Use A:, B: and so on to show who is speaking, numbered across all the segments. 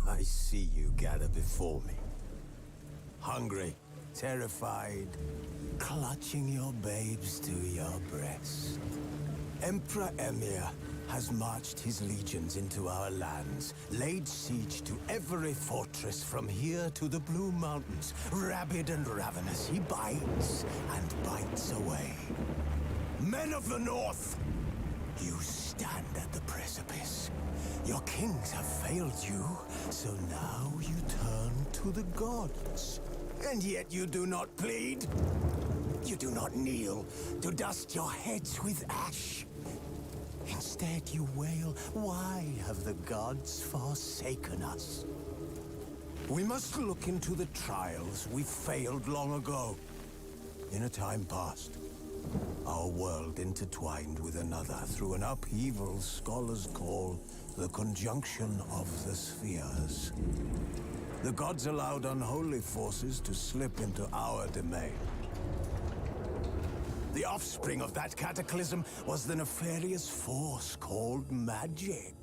A: I see you gather before me. Hungry, terrified, clutching your babes to your breast. Emperor Emir has marched his legions into our lands, laid siege to every fortress from here to the Blue Mountains. Rabid and ravenous, he bites and bites away. Men of the North, you stand at the precipice. Your kings have failed you, so now you turn to the gods. And yet you do not plead. You do not kneel to dust your heads with ash. Instead you wail, why have the gods forsaken us? We must look into the trials we failed long ago. In a time past, our world intertwined with another through an upheaval scholars call the conjunction of the spheres. The gods allowed unholy forces to slip into our domain. The offspring of that cataclysm was the nefarious force called magic.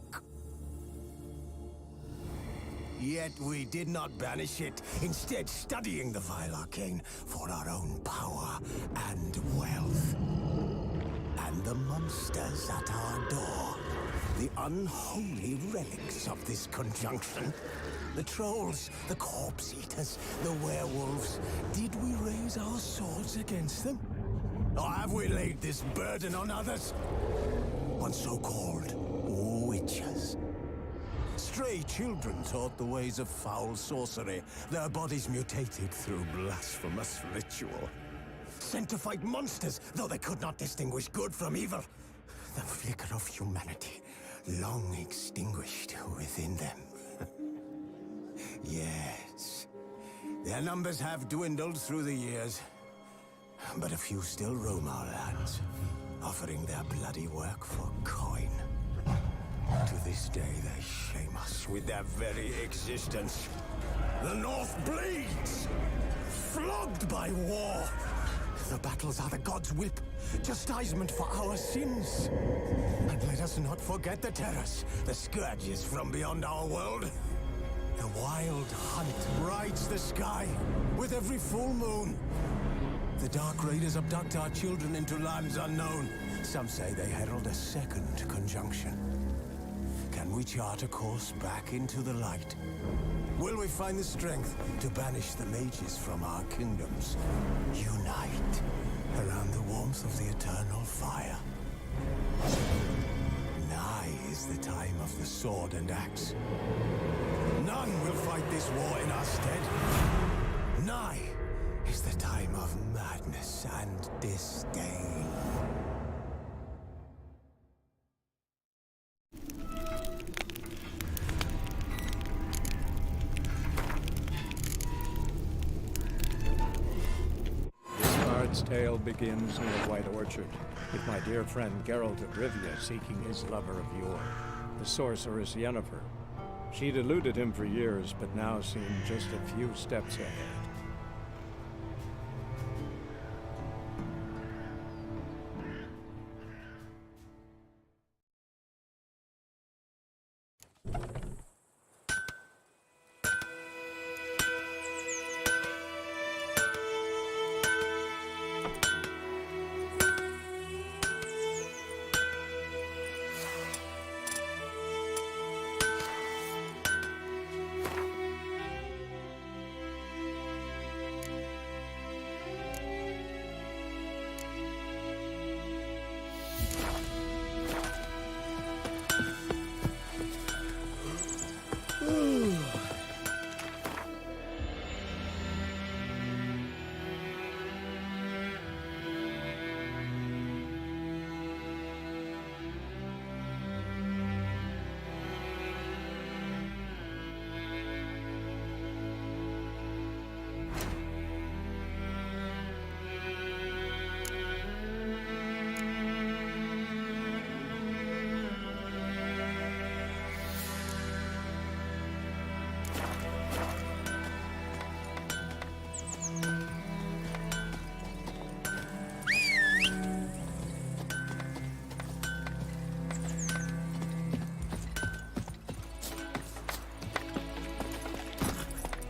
A: Yet we did not banish it, instead studying the vile arcane for our own power and wealth. And the monsters at our door, the unholy relics of this conjunction. The trolls, the corpse eaters, the werewolves. Did we raise our swords against them? Or have we laid this burden on others? On so-called witches. Stray children taught the ways of foul sorcery, their bodies mutated through blasphemous ritual. Sent to fight monsters, though they could not distinguish good from evil. The flicker of humanity, long extinguished within them. Yes, their numbers have dwindled through the years, but a few still roam our lands, offering their bloody work for coin. To this day, they shame us with their very existence. The North bleeds, flogged by war. The battles are the gods' whip, chastisement for our sins. And let us not forget the terrors, the scourges from beyond our world. The wild hunt rides the sky with every full moon. The Dark Raiders abduct our children into lands unknown. Some say they herald a second conjunction. Can we chart a course back into the light? Will we find the strength to banish the mages from our kingdoms? Unite around the warmth of the eternal fire. Nigh is the time of the sword and axe. None will fight this war in our stead. Nigh is the time of madness and disdain.
B: This bard's tale begins near White Orchard, with my dear friend Geralt of Rivia seeking his lover of yore, the sorceress Yennefer. She'd eluded him for years, but now seemed just a few steps ahead.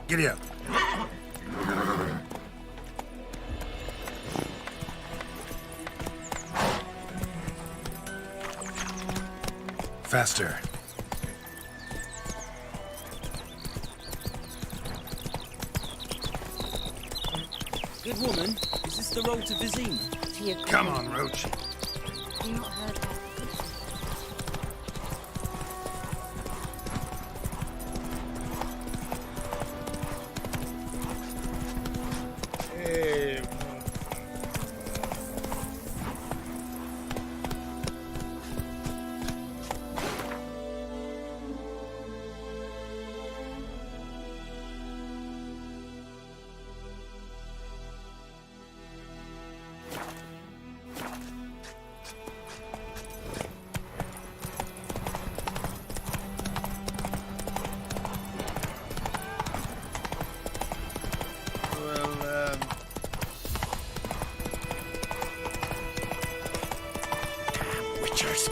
C: Giddy up. Faster.
D: Good woman, is this the road to 𝙒𝙚𝙭?
E: To your
C: Come on, Roach.
E: Have you not heard that?
C: Witchers.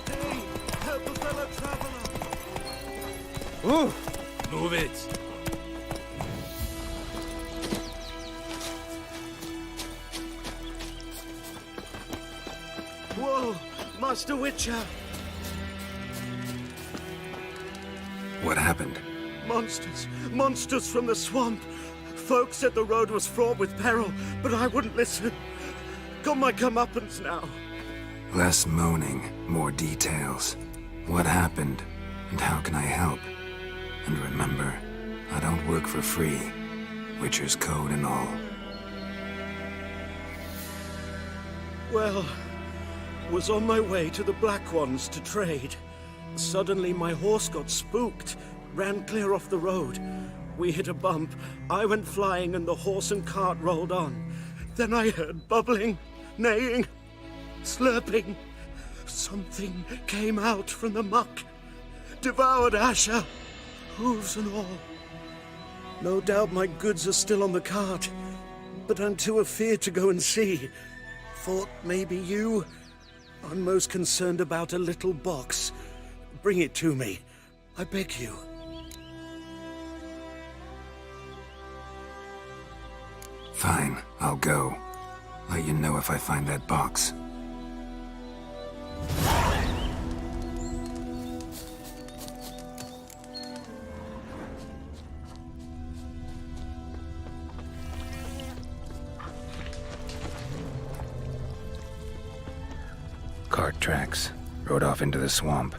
A: Hey, help a fellow traveler!
C: Ooh!
D: Move it!
A: Whoa, Master Witcher!
C: What happened?
A: Monsters from the swamp. Folks said the road was fraught with peril, but I wouldn't listen. Got my comeuppance now.
C: Less moaning, more details. What happened, and how can I help? And remember, I don't work for free. Witcher's code and all.
A: Well, was on my way to the Black Ones to trade. Suddenly my horse got spooked, ran clear off the road. We hit a bump, I went flying and the horse and cart rolled on. Then I heard bubbling, neighing, slurping. Something came out from the muck, devoured Asher, hooves and all. No doubt my goods are still on the cart, but I'm too afeard to go and see. Thought maybe you. I'm most concerned about a little box. Bring it to me, I beg you.
C: Fine, I'll go. Let you know if I find that box. Cart tracks. Rode off into the swamp.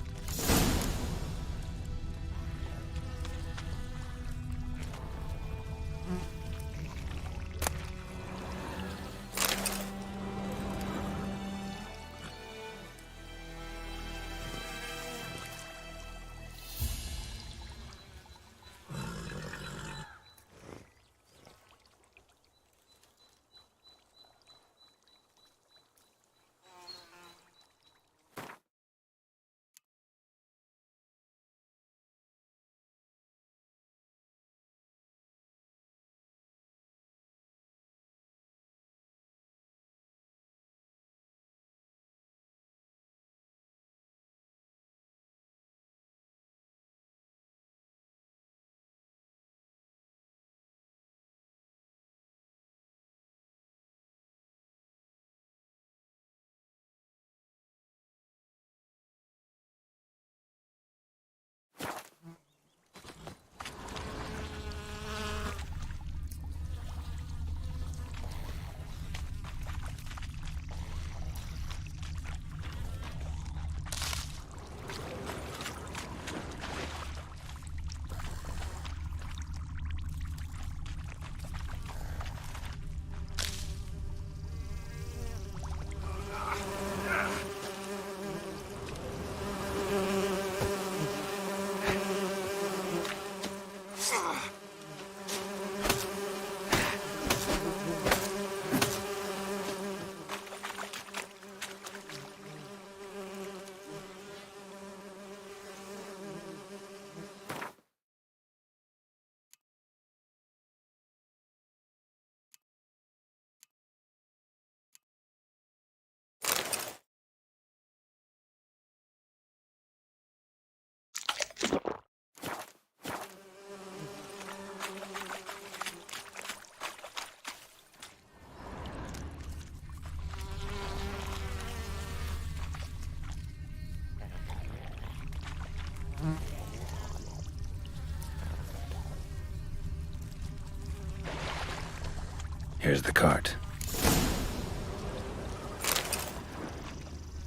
C: Here's the cart.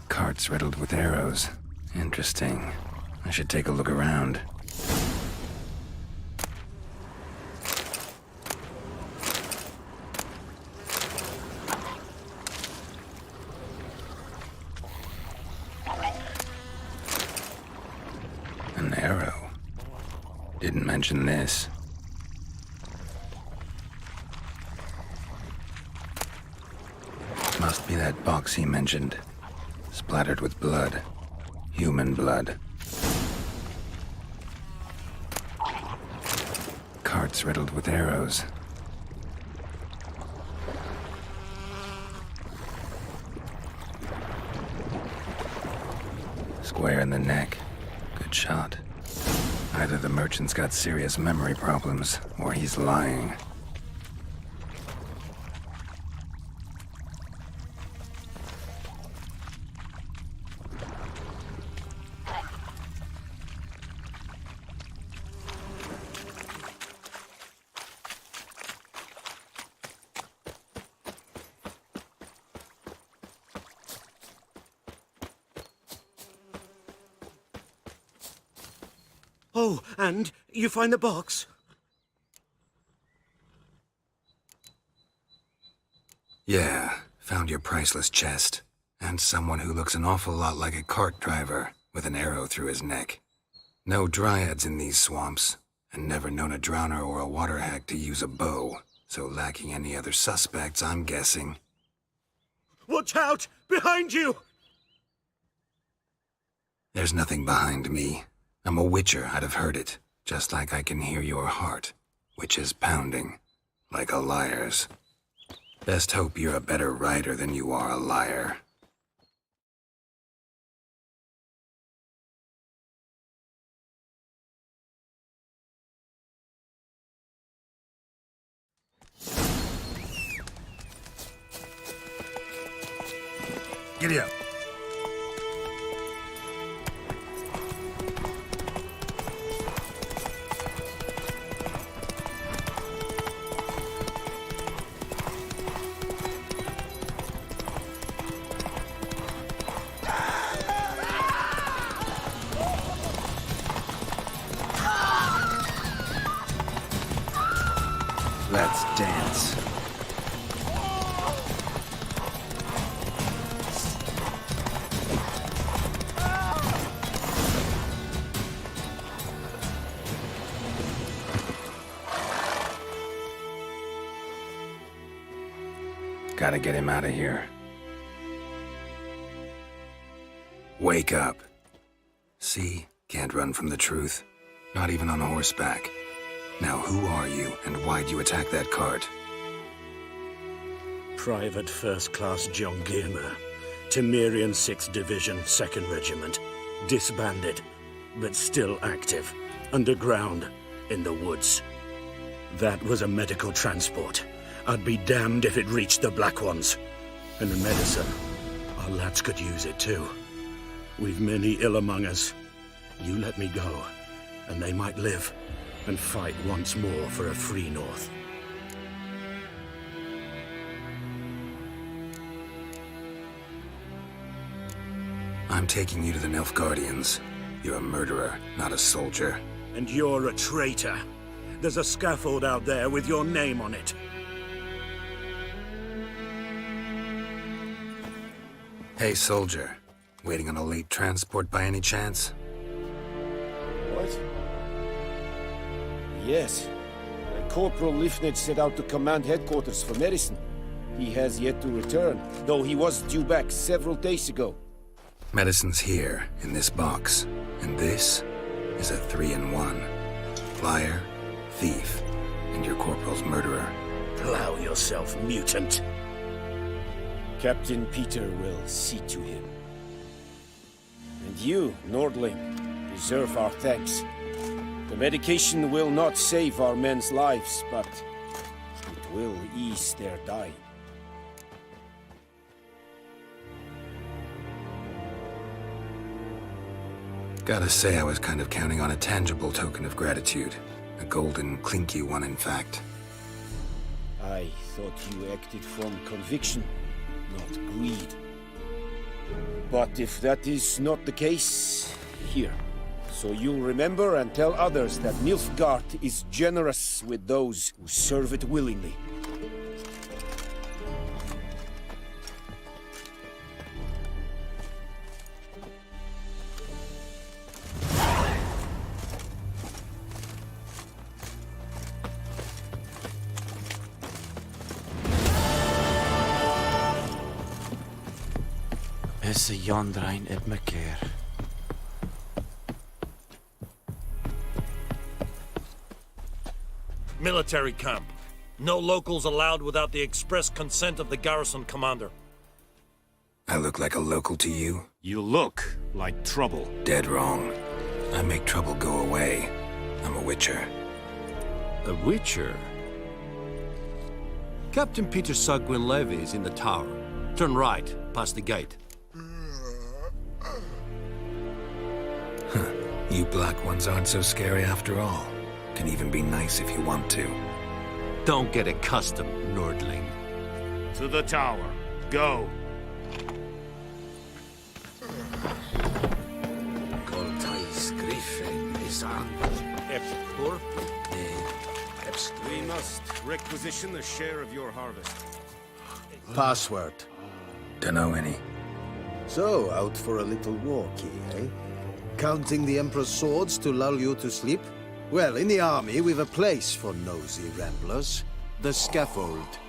C: Cart's riddled with arrows. Interesting. I should take a look around. An arrow. Didn't mention this. Must be that box he mentioned. Splattered with blood. Human blood. Cart's riddled with arrows. Square in the neck. Good shot. Either the merchant's got serious memory problems, or he's lying.
F: Oh, and you find the box?
C: Yeah, found your priceless chest. And someone who looks an awful lot like a cart driver, with an arrow through his neck. No dryads in these swamps, and never known a drowner or a water hack to use a bow, so lacking any other suspects, I'm guessing.
F: Watch out! Behind you!
C: There's nothing behind me. I'm a witcher, I'd have heard it, just like I can hear your heart, which is pounding, like a liar's. Best hope you're a better rider than you are a liar. Giddy up. Let's dance. Gotta get him out of here. Wake up. See? Can't run from the truth. Not even on horseback. Now who are you, and why'd you attack that cart?
F: Private First Class John Gilmer, Temerian 6th Division, 2nd Regiment. Disbanded, but still active. Underground, in the woods. That was a medical transport. I'd be damned if it reached the Black Ones. And the medicine, our lads could use it too. We've many ill among us. You let me go, and they might live and fight once more for a free North.
C: I'm taking you to the Nilfgaardians. You're a murderer, not a soldier.
F: And you're a traitor. There's a scaffold out there with your name on it.
C: Hey, soldier. Waiting on a late transport by any chance?
G: What? Yes. Corporal Lifnage set out to command headquarters for medicine. He has yet to return, though he was due back several days ago.
C: Medicine's here, in this box. And this is a 3-in-1. Liar, thief, and your corporal's murderer.
F: Plow yourself, mutant.
G: Captain Peter will see to him. And you, Nordling, deserve our thanks. The medication will not save our men's lives, but it will ease their dying.
C: Gotta say, I was kind of counting on a tangible token of gratitude. A golden, clinky one, in fact.
G: I thought you acted from conviction, not greed. But if that is not the case, here. So you'll remember and tell others that Nilfgaard is generous with those who serve it willingly.
D: 𝙒𝙭𝙭-𝙂𝙚𝙭.
H: Military camp. No locals allowed without the express consent of the garrison commander.
C: I look like a local to you?
I: You look like trouble.
C: Dead wrong. I make trouble go away. I'm a witcher.
I: A witcher? Captain Peter 𝙒𝙚𝙭-𝙂𝙭 is in the tower. Turn right, past the gate.
C: You black ones aren't so scary after all. Can even be nice if you want to.
I: Don't get accustomed, Nordling. To the tower. Go. We must requisition a share of your harvest.
A: Password.
C: Dunno any.
A: So, out for a little walkie, eh? Counting the Emperor's swords to lull you to sleep? Well, in the army, we've a place for nosy ramblers. The scaffold.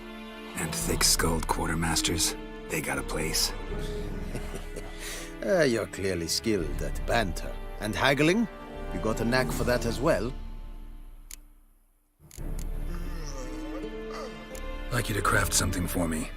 C: And thick-skulled quartermasters, they got a place.
A: You're clearly skilled at banter. And haggling? You got a knack for that as well?
C: Like you to craft something for me.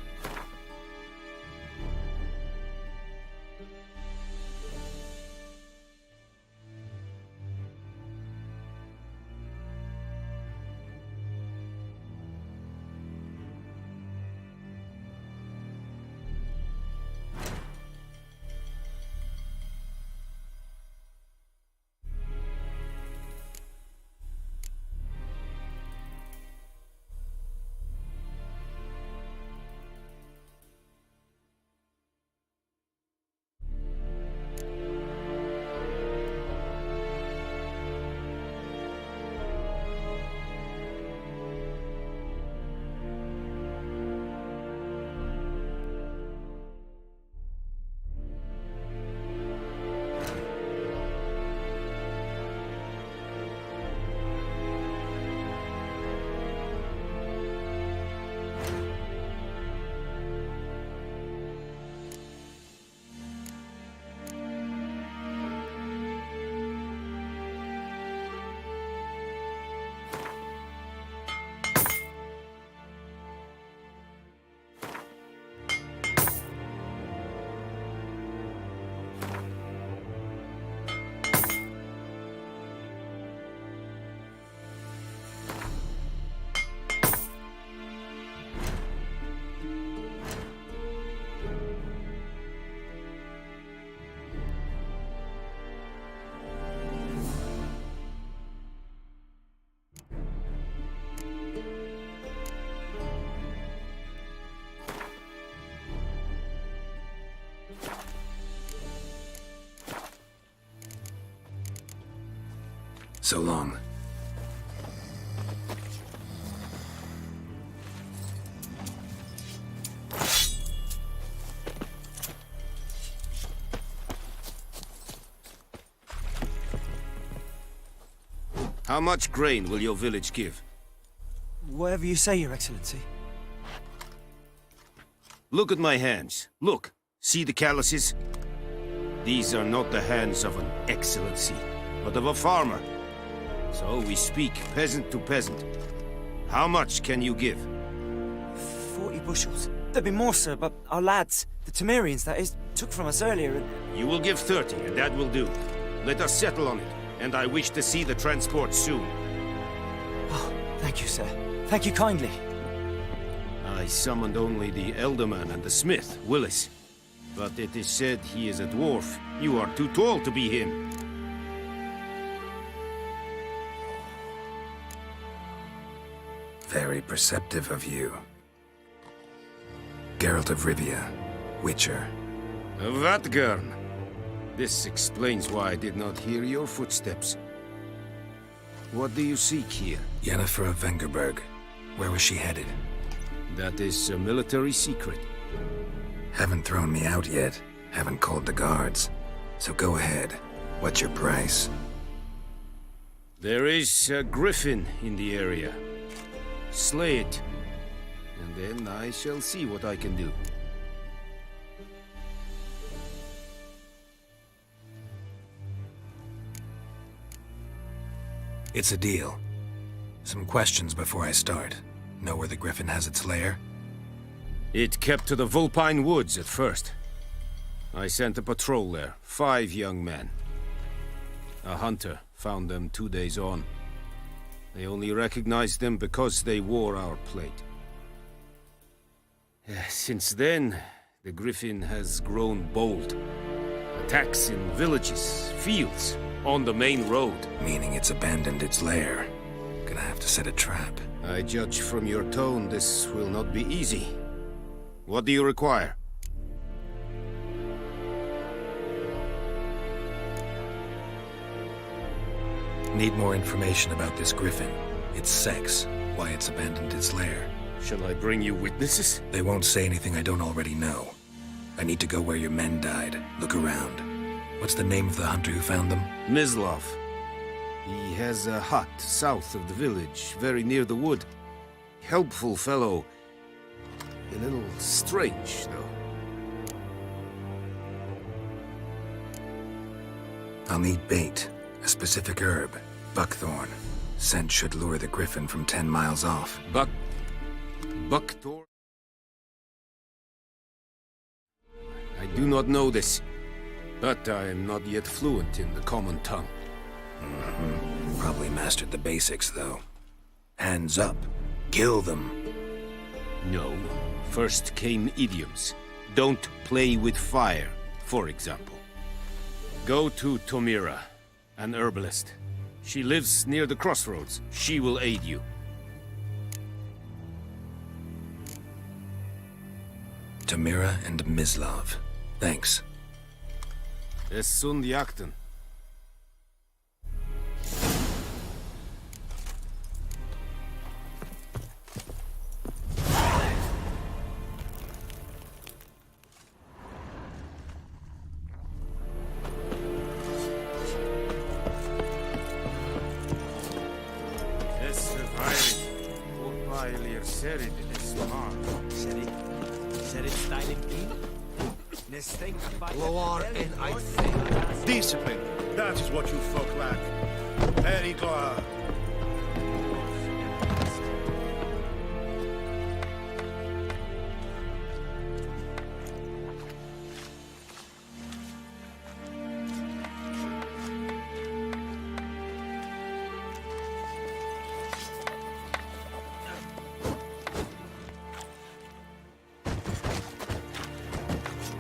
C: So long.
I: How much grain will your village give?
D: Whatever you say, Your Excellency.
I: Look at my hands. Look. See the calluses? These are not the hands of an excellency, but of a farmer. So we speak peasant to peasant. How much can you give?
D: 40 bushels. There'd be more, sir, but our lads, the Temerians, that is, took from us earlier and...
I: You will give 30, and that will do. Let us settle on it, and I wish to see the transport soon.
D: Oh, thank you, sir. Thank you kindly.
I: I summoned only the elderman and the smith, Willis. But it is said he is a dwarf. You are too tall to be him.
C: Very perceptive of you. Geralt of Rivia, Witcher.
I: Vatt'ghern! This explains why I did not hear your footsteps. What do you seek here?
C: Yennefer of Vengerberg. Where was she headed?
I: That is a military secret.
C: Haven't thrown me out yet. Haven't called the guards. So go ahead. What's your price?
I: There is a griffin in the area. Slay it, and then I shall see what I can do.
C: It's a deal. Some questions before I start. Know where the griffin has its lair?
I: It kept to the Vulpine Woods at first. I sent a patrol there, 5 young men. A hunter found them 2 days on. They only recognized them because they wore our plate. Since then, the griffin has grown bold. Attacks in villages, fields, on the main road.
C: Meaning it's abandoned its lair. Gonna have to set a trap.
I: I judge from your tone this will not be easy. What do you require?
C: Need more information about this griffin. Its sex, why it's abandoned its lair.
I: Shall I bring you witnesses?
C: They won't say anything I don't already know. I need to go where your men died. Look around. What's the name of the hunter who found them?
I: 𝙒𝙗. He has a hut south of the village, very near the wood. Helpful fellow. A little strange, though.
C: I'll need bait. A specific herb. Buckthorn. Scent should lure the griffin from 10 miles off.
I: Buckthorn? I do not know this, but I am not yet fluent in the common tongue.
C: Probably mastered the basics, though. Hands up. Kill them.
I: No. First came idioms. Don't play with fire, for example. Go to Tomira, an herbalist. She lives near the crossroads. She will aid you.
C: Tomira and 𝙒𝙗. Thanks.
I: 𝙒𝙭𝙭.
F: Discipline. That is what you folk lack. Very glad.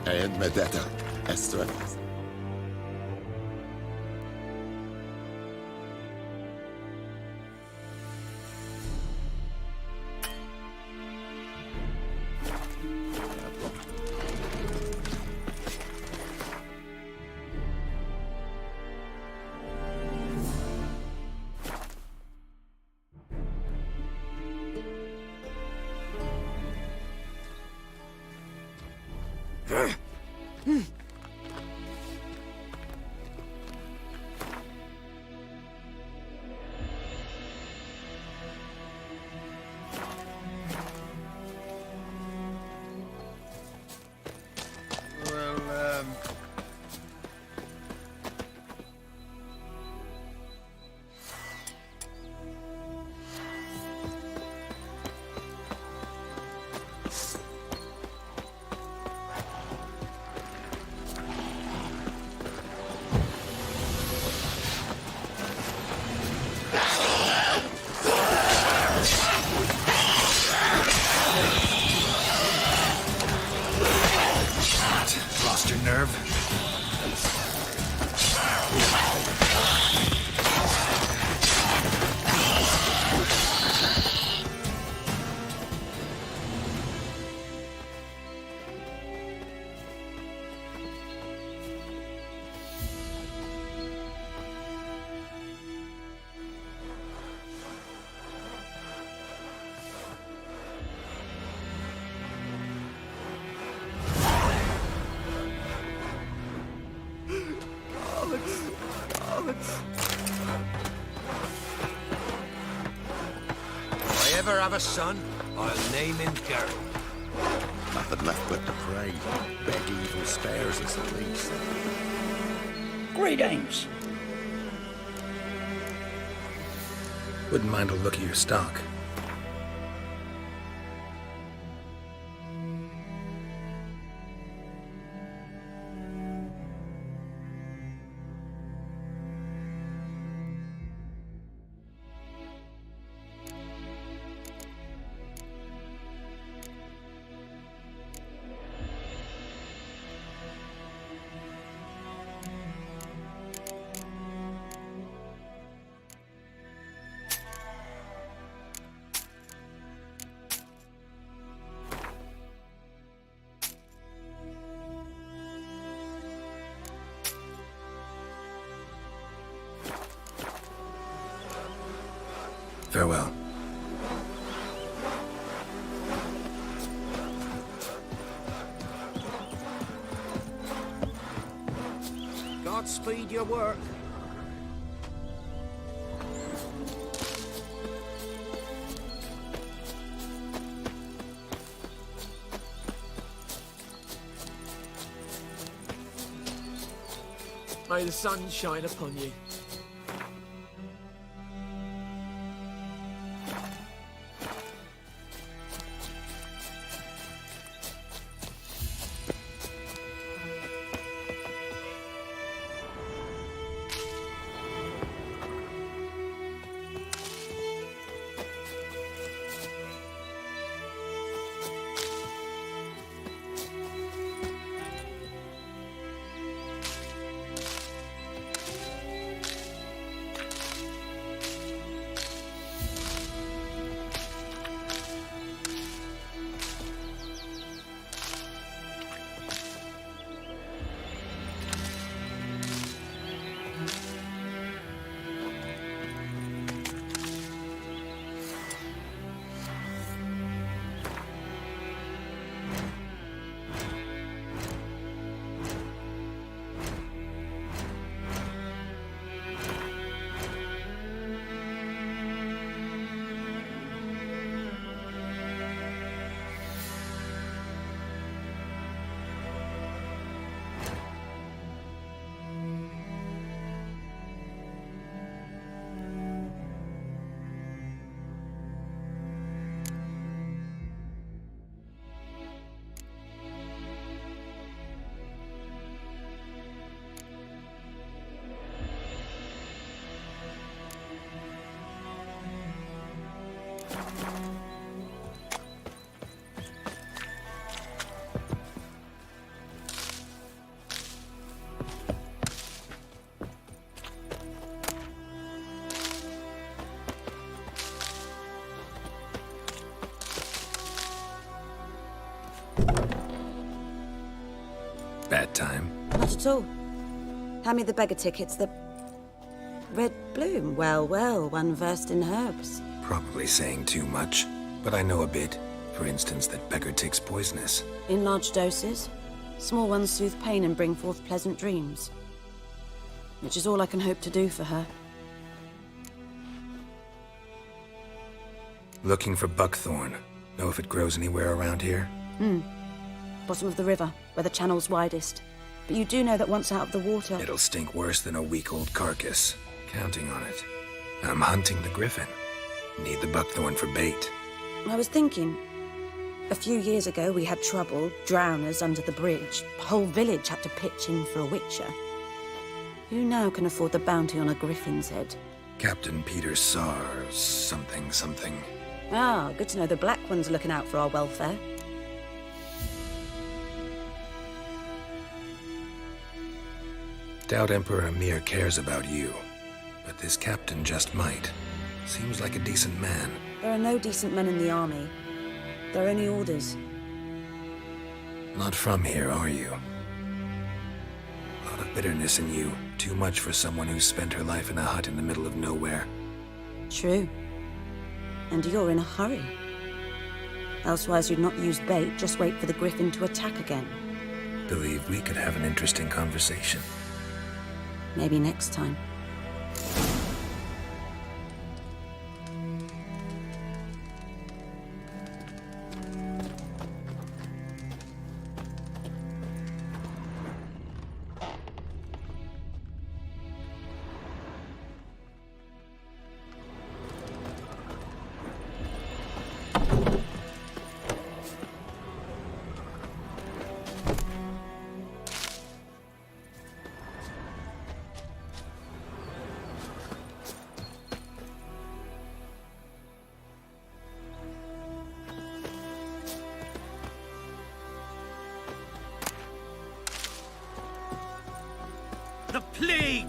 J: And Medetta, Estrella.
A: If I ever have a son, I'll name him Geralt.
J: Nothing left but to pray. Beg evil spares us at least.
K: Greetings.
C: Wouldn't mind a look at your stock. Farewell.
A: Godspeed your work.
L: May the sun shine upon you.
C: Bad time?
E: Not at all. Hand me the beggar tickets. The red bloom. Well, well, one versed in herbs.
C: Probably saying too much, but I know a bit. For instance, that beggar tick's poisonous.
E: In large doses. Small ones soothe pain and bring forth pleasant dreams. Which is all I can hope to do for her.
C: Looking for buckthorn. Know if it grows anywhere around here?
E: Bottom of the river, where the channel's widest. But you do know that once out of the water...
C: It'll stink worse than a week-old carcass. Counting on it. I'm hunting the griffin. Need the buckthorn for bait.
E: I was thinking... A few years ago, we had trouble, drowners under the bridge. The whole village had to pitch in for a witcher. Who now can afford the bounty on a griffin's head?
C: Captain Peter Sar... something.
E: Ah, good to know the Black One's looking out for our welfare.
C: Doubt Emperor Emhyr cares about you. But this captain just might. Seems like a decent man.
E: There are no decent men in the army. There are only orders.
C: Not from here, are you? A lot of bitterness in you. Too much for someone who's spent her life in a hut in the middle of nowhere.
E: True. And you're in a hurry. Elsewise you'd not use bait, just wait for the griffin to attack again.
C: Believe we could have an interesting conversation.
E: Maybe next time.
I: The plague!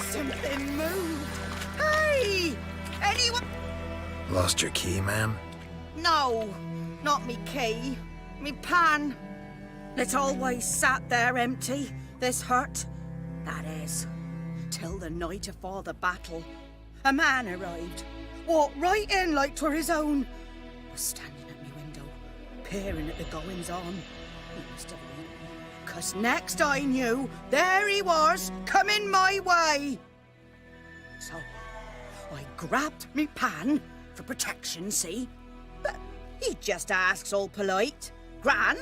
K: Something moved. Hey! Anyone?
C: Lost your key, ma'am?
K: No, not me key. Me pan. It always sat there empty, this hut. That is, till the night afore the battle. A man arrived, walked right in like 'twere his own. Was standing at me window, peering at the goings-on. He must have known, 'cause next I knew, there he was, coming my way. So, I grabbed me pan, for protection, see? But he just asks all polite, Gran,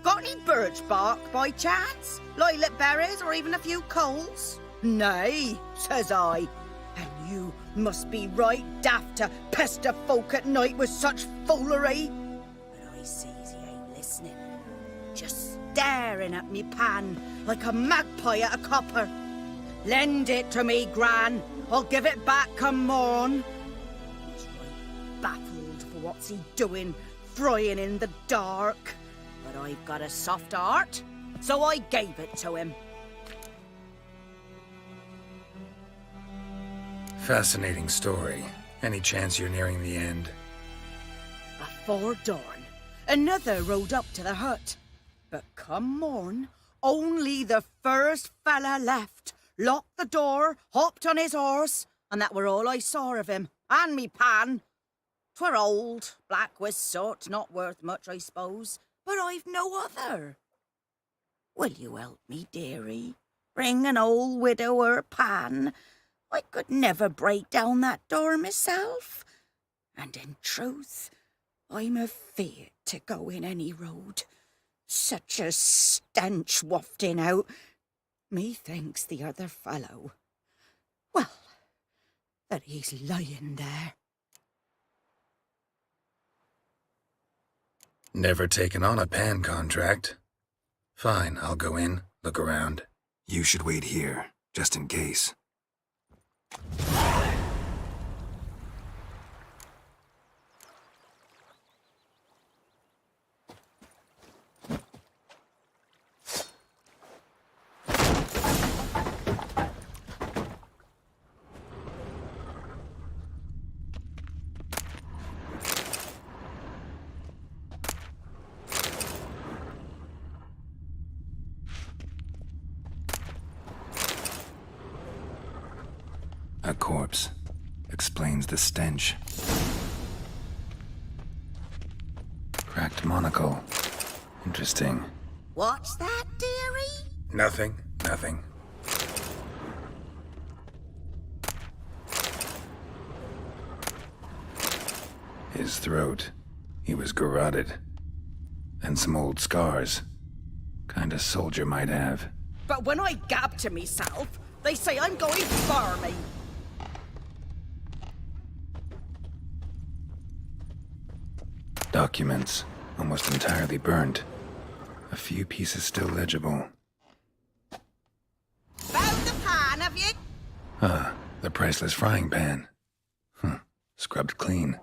K: got any birch bark by chance? Lilac berries or even a few coals? Nay, says I. And you must be right daft to pester folk at night with such foolery. But I sees he ain't listening, just staring at me pan like a magpie at a copper. Lend it to me, Gran. I'll give it back come morn. He's right baffled for what's he doing, frying in the dark. But I've got a soft heart, so I gave it to him.
C: Fascinating story. Any chance you're nearing the end?
K: Before dawn, another rode up to the hut. But come morn, only the first fella left, locked the door, hopped on his horse, and that were all I saw of him, and me pan. 'Twere old, black with soot, not worth much, I suppose, but I've no other. Will you help me, dearie? Bring an old widower pan. I could never break down that door myself. And in truth, I'm afeard to go in any road. Such a stench wafting out. Methinks the other fellow, well, that he's lying there.
C: Never taken on a pan contract. Fine, I'll go in, look around. You should wait here, just in case. A corpse. Explains the stench. Cracked monocle. Interesting.
K: What's that, dearie?
C: Nothing. His throat. He was garroted. And some old scars. Kinda soldier might have.
K: But when I gab to myself, they say I'm going farming.
C: Documents, almost entirely burnt. A few pieces still legible.
K: Found the pan, have you?
C: The priceless frying pan. Scrubbed clean.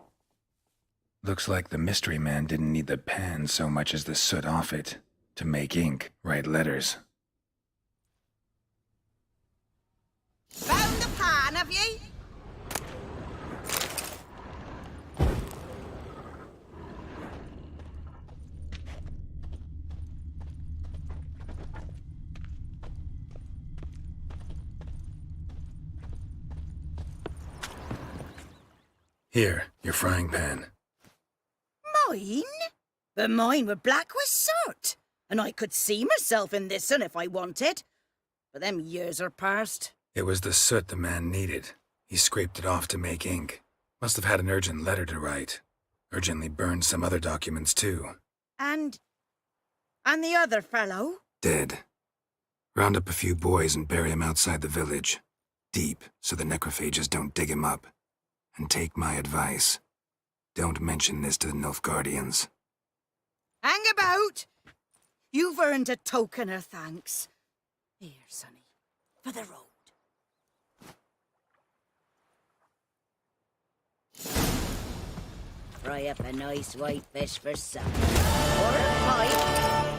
C: Looks like the mystery man didn't need the pan so much as the soot off it to make ink, write letters.
K: Found the pan, have you?
C: Here, your frying pan.
K: Mine? But mine were black with soot, and I could see myself in this one if I wanted. But them years are past.
C: It was the soot the man needed. He scraped it off to make ink. Must have had an urgent letter to write. Urgently burned some other documents too.
K: And the other fellow?
C: Dead. Round up a few boys and bury him outside the village. Deep, so the necrophages don't dig him up. And take my advice. Don't mention this to the Nilfgaardians.
K: Hang about! You've earned a token of thanks. Here, sonny, for the road. Fry up a nice white fish for supper. Or a pie.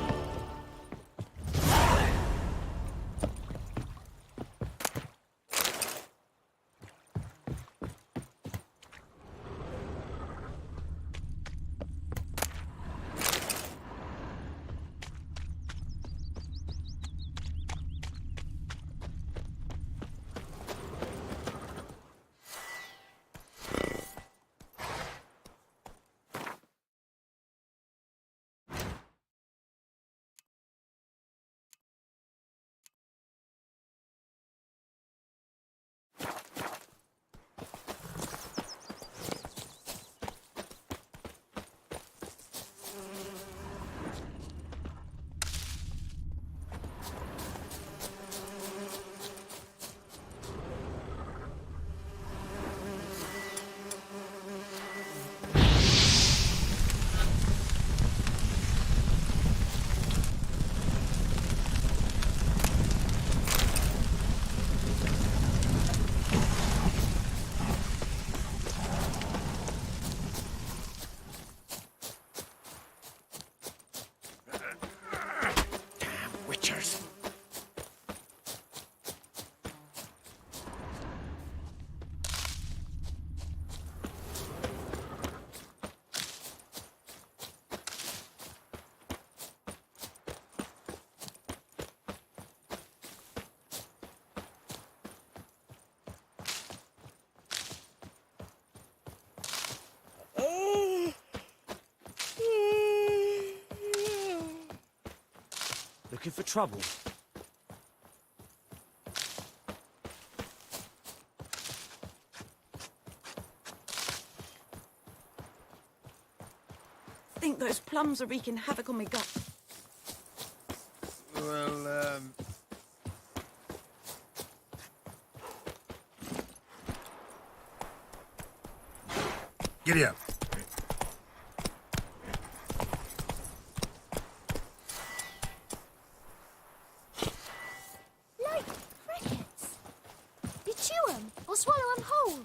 D: Looking for trouble?
E: I think those plums are wreaking havoc on my gut.
J: Well, Giddy up.
M: Like crickets. You chew 'em or swallow 'em whole.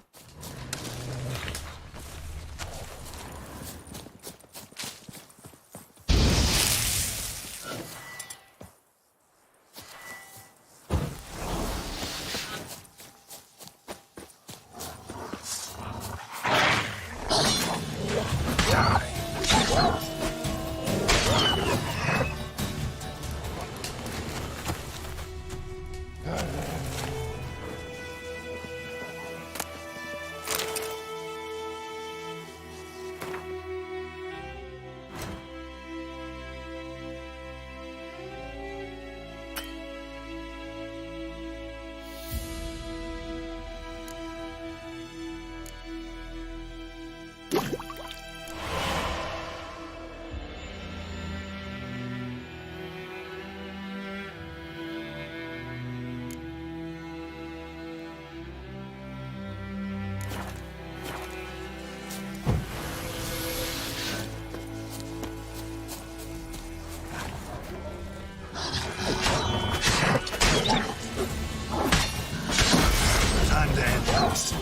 J: Time to end this.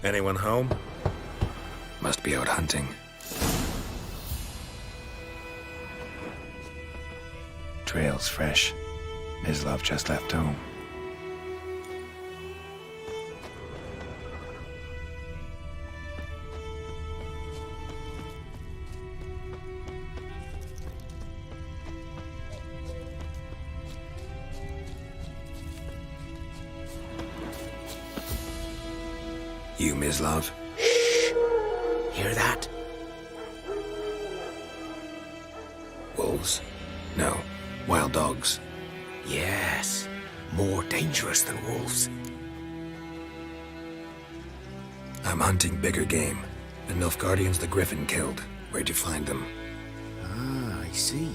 J: Anyone home?
C: Must be out hunting. Trail's fresh. Mislav just left home. You, Mislav?
F: Hear that?
C: Wolves? No, wild dogs.
F: Yes.
C: more dangerous than wolves. I'm hunting bigger game. The Nilfgaardians the Griffin killed. Where'd you find them?
I: Ah, I see.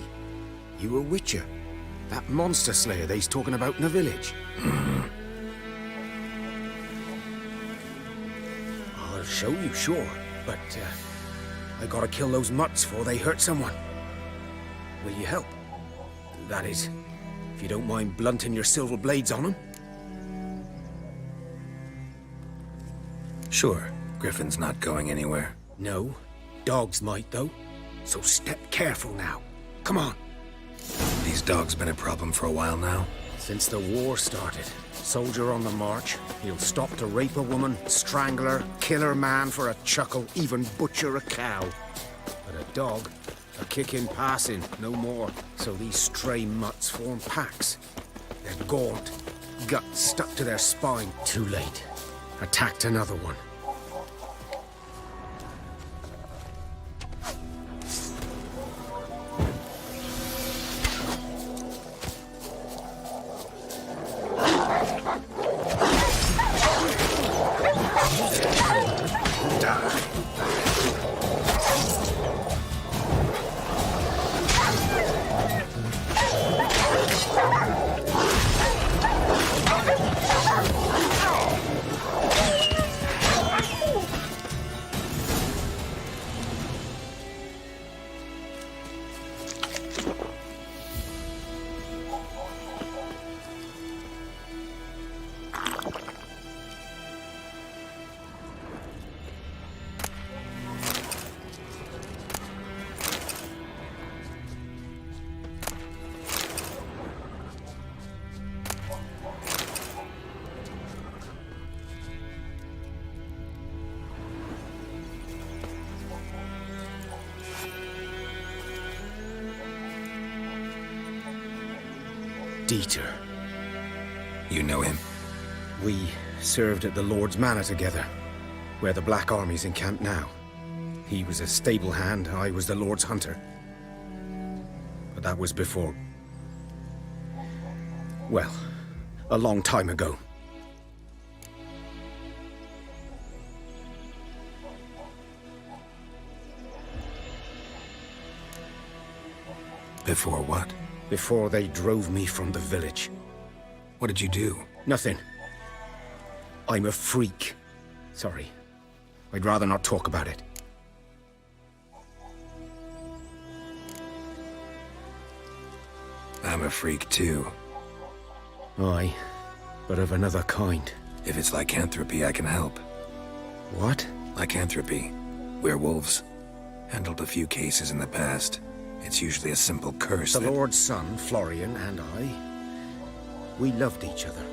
I: You a witcher. That monster slayer they's talking about in the village. I'll show you, sure. But, I gotta kill those mutts before they hurt someone. Will you help? That is, if you don't mind blunting your silver blades on them.
C: Sure. Griffin's not going anywhere.
I: No. Dogs might, though. So step careful now. Come on.
C: These dogs been a problem for a while now?
I: Since the war started. Soldier on the march. He'll stop to rape a woman, strangle her, kill her man for a chuckle, even butcher a cow. But a dog, a kick in passing, no more. So these stray mutts form packs. They're gaunt, guts stuck to their spine. Too late. Attacked another one. 𝗃𝙪.
C: You know him?
I: We served at the Lord's Manor together, where the Black Army's encamped now. He was a stable hand, I was the Lord's hunter. But that was before... well, a long time ago.
C: Before what?
I: Before they drove me from the village.
C: What did you do?
I: Nothing. I'm a freak. Sorry. I'd rather not talk about it.
C: I'm a freak too.
I: Aye, but of another kind.
C: If it's lycanthropy, I can help.
I: What?
C: Lycanthropy. Werewolves. Handled a few cases in the past. It's usually a simple curse
I: The Lord's son, Florian, and I, we loved each other.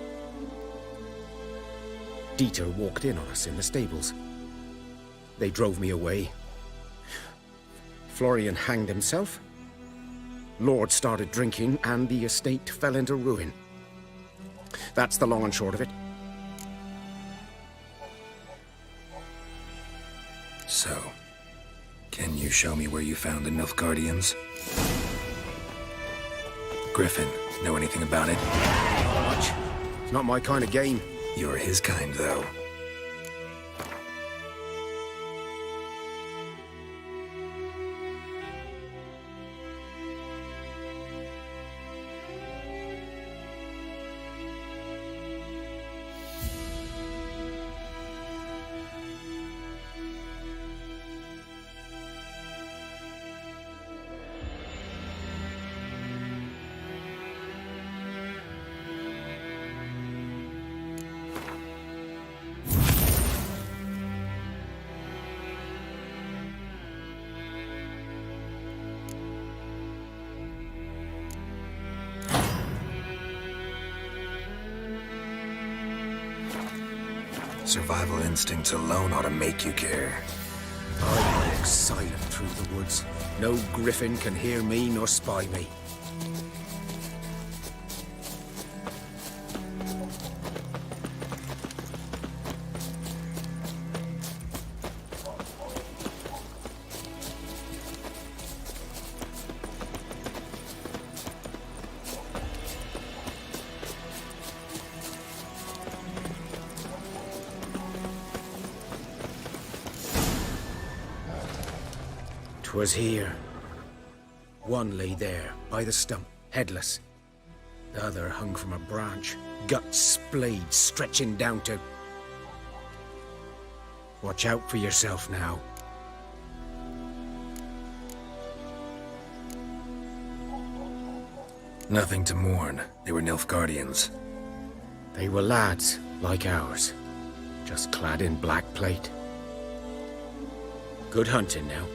I: 𝗃𝙪 walked in on us in the stables. They drove me away. Florian hanged himself. Lord started drinking, and the estate fell into ruin. That's the long and short of it.
C: So, can you show me where you found the Nilfgaardians? Griffin, know anything about it?
I: Not much. It's not my kind of game.
C: You're his kind, though. Survival instincts alone ought to make you care.
I: I walk silent through the woods. No griffin can hear me nor spy me.
F: 'Twas here. One lay there, by the stump, headless. The other hung from a branch, guts splayed, stretching down to... Watch out for yourself now.
C: Nothing to mourn. They were Nilfgaardians.
F: They were lads, like ours, just clad in black plate. Good hunting now.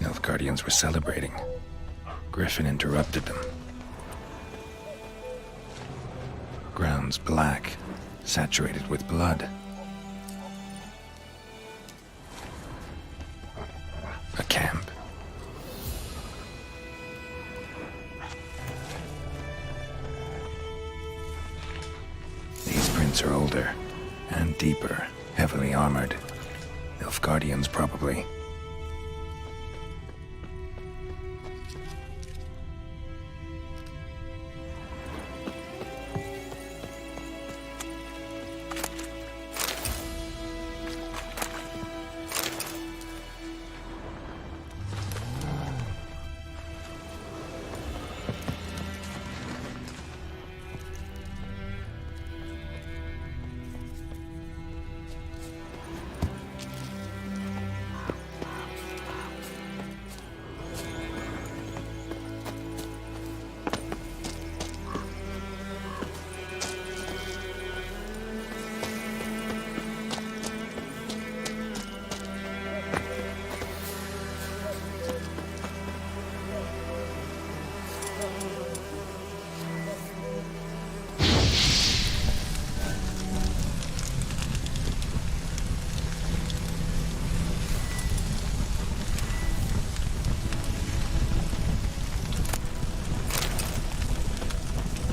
C: Nilfgaardians were celebrating. Griffin interrupted them. Ground's black, saturated with blood. A camp. These prints are older and deeper, heavily armored. Nilfgaardians, probably.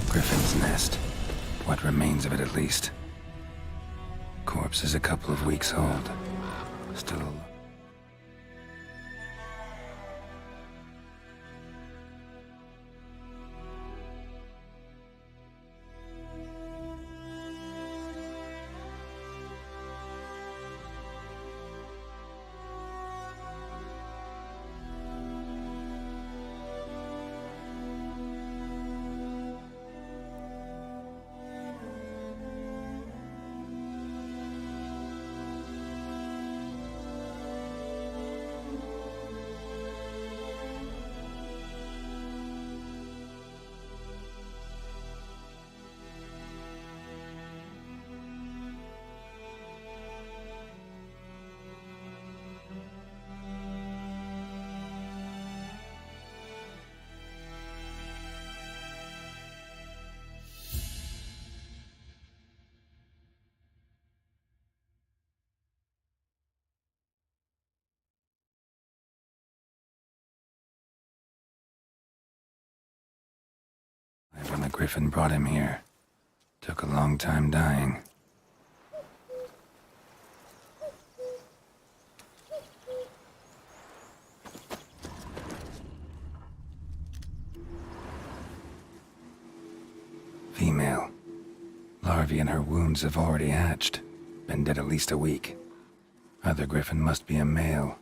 C: Griffin's nest. What remains of it, at least. Corpse is a couple of weeks old. Still alive. When the Griffin brought him here. Took a long time dying. Female. Larvae in her wounds have already hatched. Been dead at least a week. Other Griffin must be a male.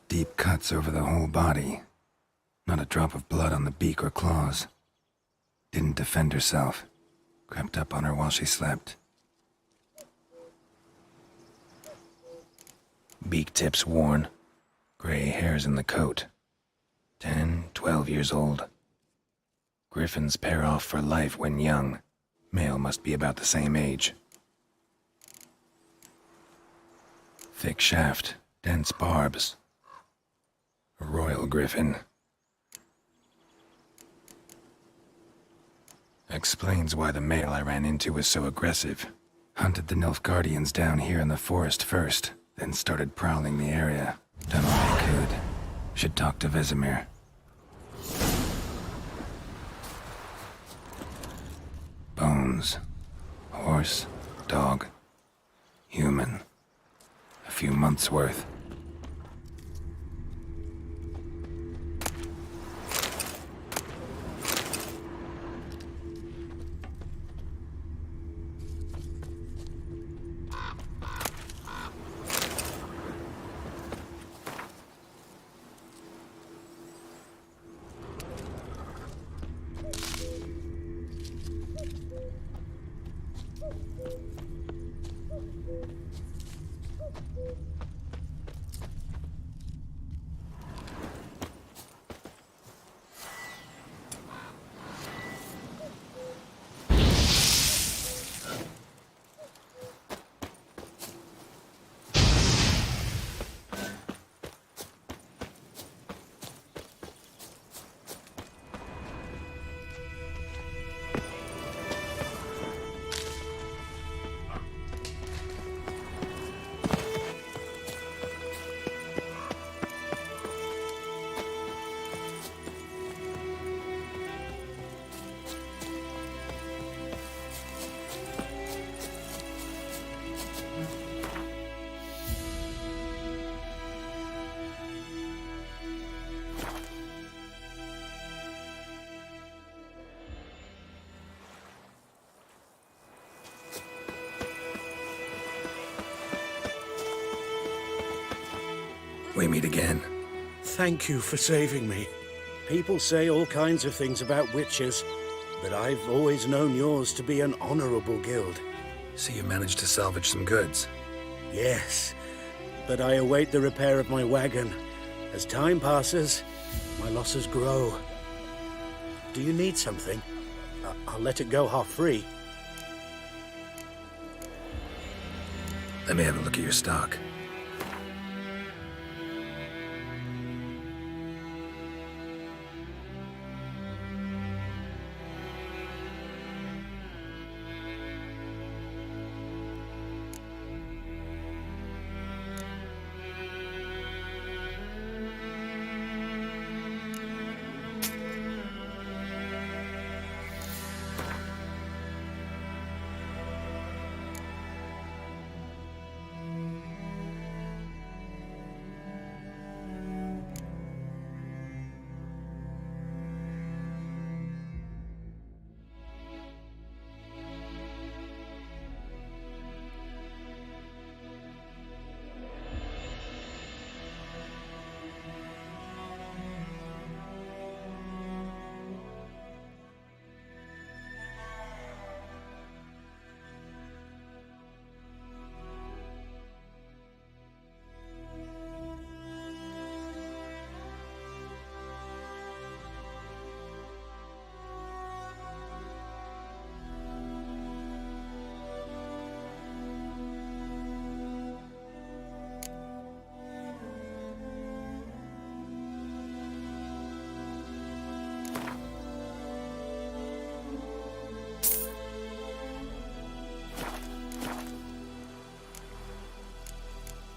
C: Deep cuts over the whole body. Not a drop of blood on the beak or claws. Didn't defend herself. Crept up on her while she slept. Beak tips worn. Gray hairs in the coat. 10, 12 years old. Griffins pair off for life when young. Male must be about the same age. Thick shaft, dense barbs. A royal griffin. Explains why the male I ran into was so aggressive. Hunted the Nilfgaardians down here in the forest first, then started prowling the area. Done all I could. Should talk to 𝗏𝗏𝗻𝗻. Bones. Horse, dog, human. A few months' worth. meet again.
F: Thank you for saving me. People say all kinds of things about witches, but I've always known yours to be an honorable guild.
C: So you managed to salvage some goods?
F: Yes, but I await the repair of my wagon. As time passes, my losses grow. Do you need something? I'll let it go half-free.
C: Let me have a look at your stock.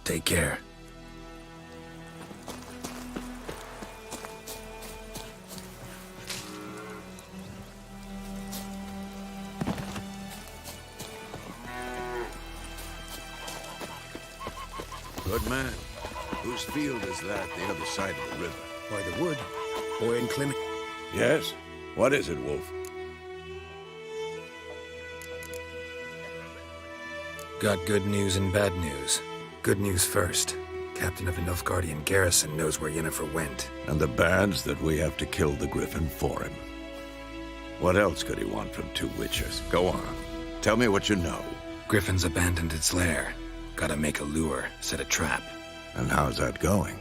C: Take care.
J: Good man. Whose field is that the other side of the river?
F: By the wood, or in Clement?
J: Yes? What is it, Wolf?
C: Got good news and bad news. Good news first. Captain of the Nilfgaardian garrison knows where Yennefer went.
J: And the bad's that we have to kill the griffin for him. What else could he want from two witches? Go on. Tell me what you know.
C: Griffin's abandoned its lair. Gotta make a lure, set a trap.
J: And how's that going?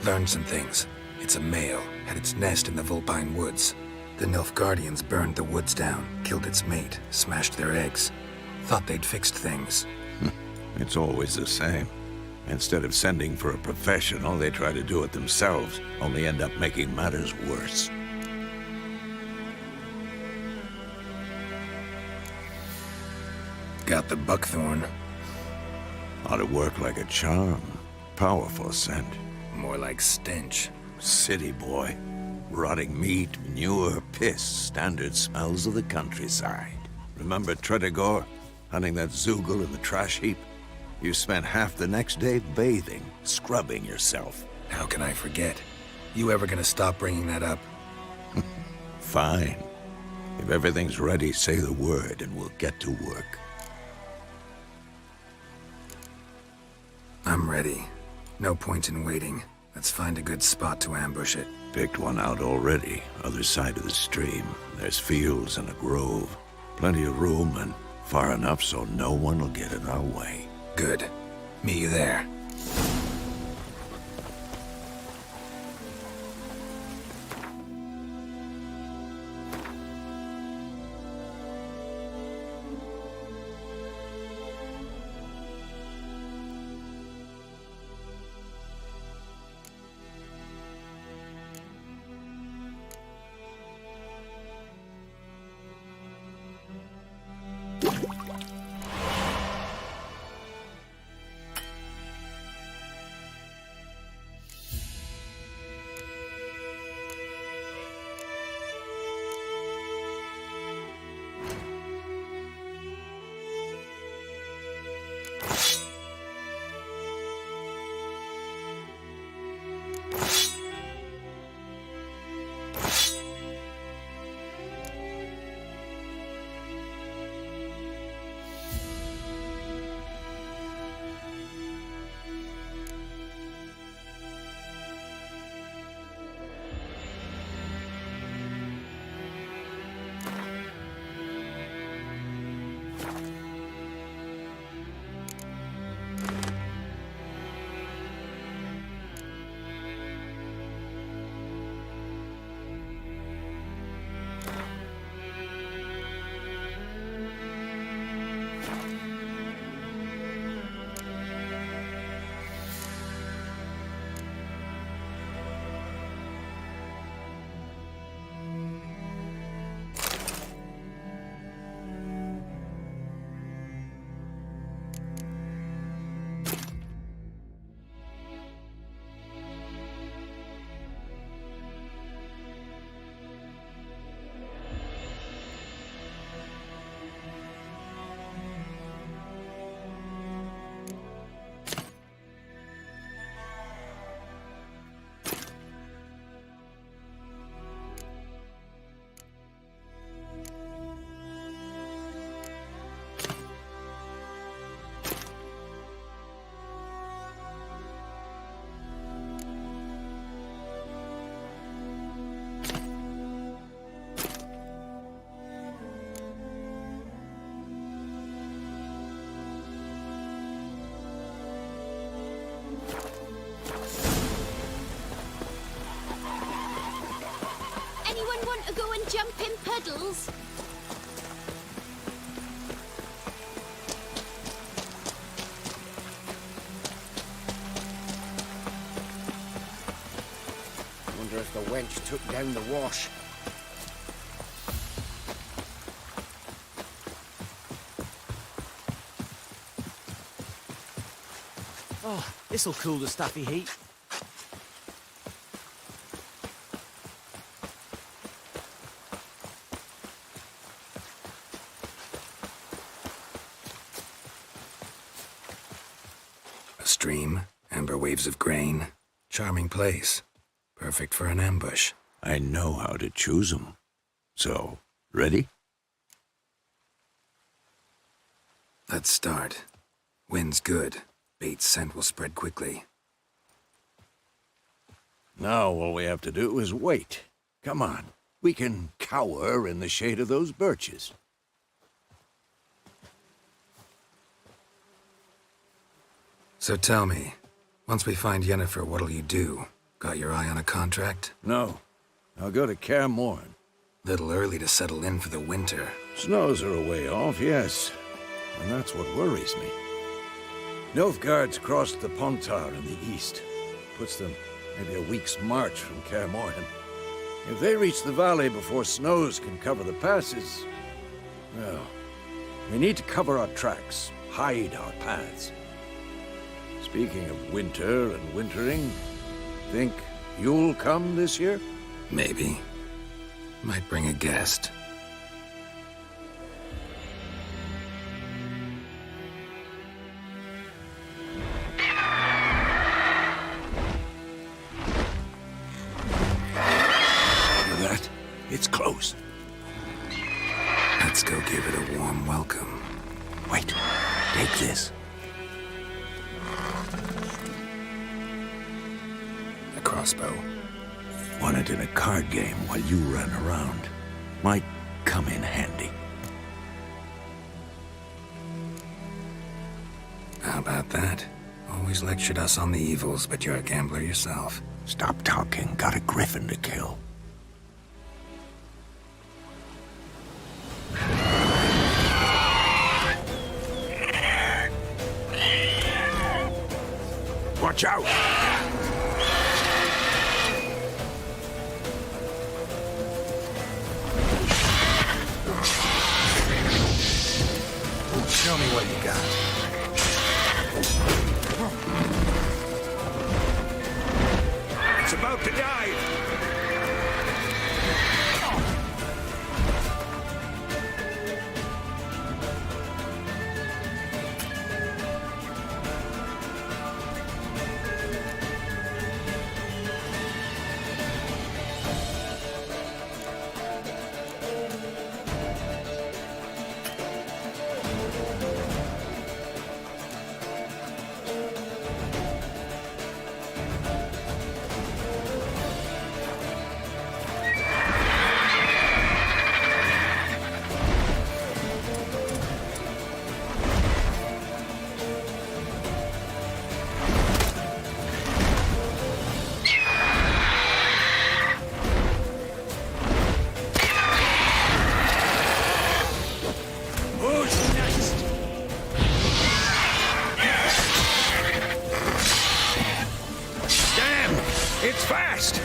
C: Learned some things. It's a male, had its nest in the Vulpine Woods. The Nilfgaardians burned the woods down, killed its mate, smashed their eggs. Thought they'd fixed things.
J: It's always the same. Instead of sending for a professional, they try to do it themselves, only end up making matters worse.
C: Got the buckthorn.
J: Ought to work like a charm. Powerful scent.
C: More like stench.
J: City boy. Rotting meat, manure, piss, standard smells of the countryside. Remember Tretogor? Hunting that Zoogle in the trash heap? You spent half the next day bathing, scrubbing yourself.
C: How can I forget? You ever gonna stop bringing that up?
J: Fine. If everything's ready, say the word and we'll get to work.
C: I'm ready. No point in waiting. Let's find a good spot to ambush it.
J: Picked one out already, other side of the stream. There's fields and a grove. Plenty of room and far enough so no one will get in our way.
C: Good. Meet you there.
M: puddles.
G: Wonder if the wench took down the wash.
D: Oh, this'll cool the stuffy heat.
C: A stream, amber waves of grain. Charming place. Perfect for an ambush.
J: I know how to choose them. So, ready?
C: Let's start. Wind's good. Bait's scent will spread quickly.
J: Now all we have to do is wait. Come on. We can cower in the shade of those birches.
C: So tell me, once we find Yennefer, what'll you do? Got your eye on a contract?
J: No. I'll go to 𝗏𝗏𝗯.
C: Little early to settle in for the winter.
J: Snows are a way off, yes. And that's what worries me. Nilfgaard's crossed the Pontar in the east. Puts them maybe a week's march from 𝗏𝗏𝗯. If they reach the valley before snows can cover the passes, well, we need to cover our tracks, hide our paths. Speaking of winter and wintering, think you'll come this year?
C: Maybe. Might bring a guest.
J: It's close.
C: Let's go give it a warm welcome.
J: Wait, take this.
C: A crossbow.
J: Won it in a card game while you ran around. Might come in handy.
C: How about that? Always lectured us on the evils, but you're a gambler yourself.
J: Stop talking. Got a griffin to kill. Watch out!
C: Show me what you got.
J: It's about to dive! It's fast!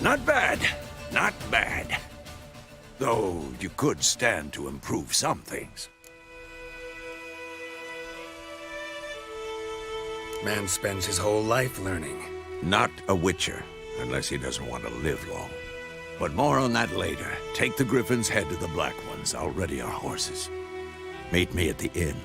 J: Not bad. Not bad. Though you could stand to improve some things.
C: Man spends his whole life learning.
J: Not a witcher, unless he doesn't want to live long. But more on that later. Take the Griffin's head to the Black Ones. I'll ready our horses. Meet me at the inn.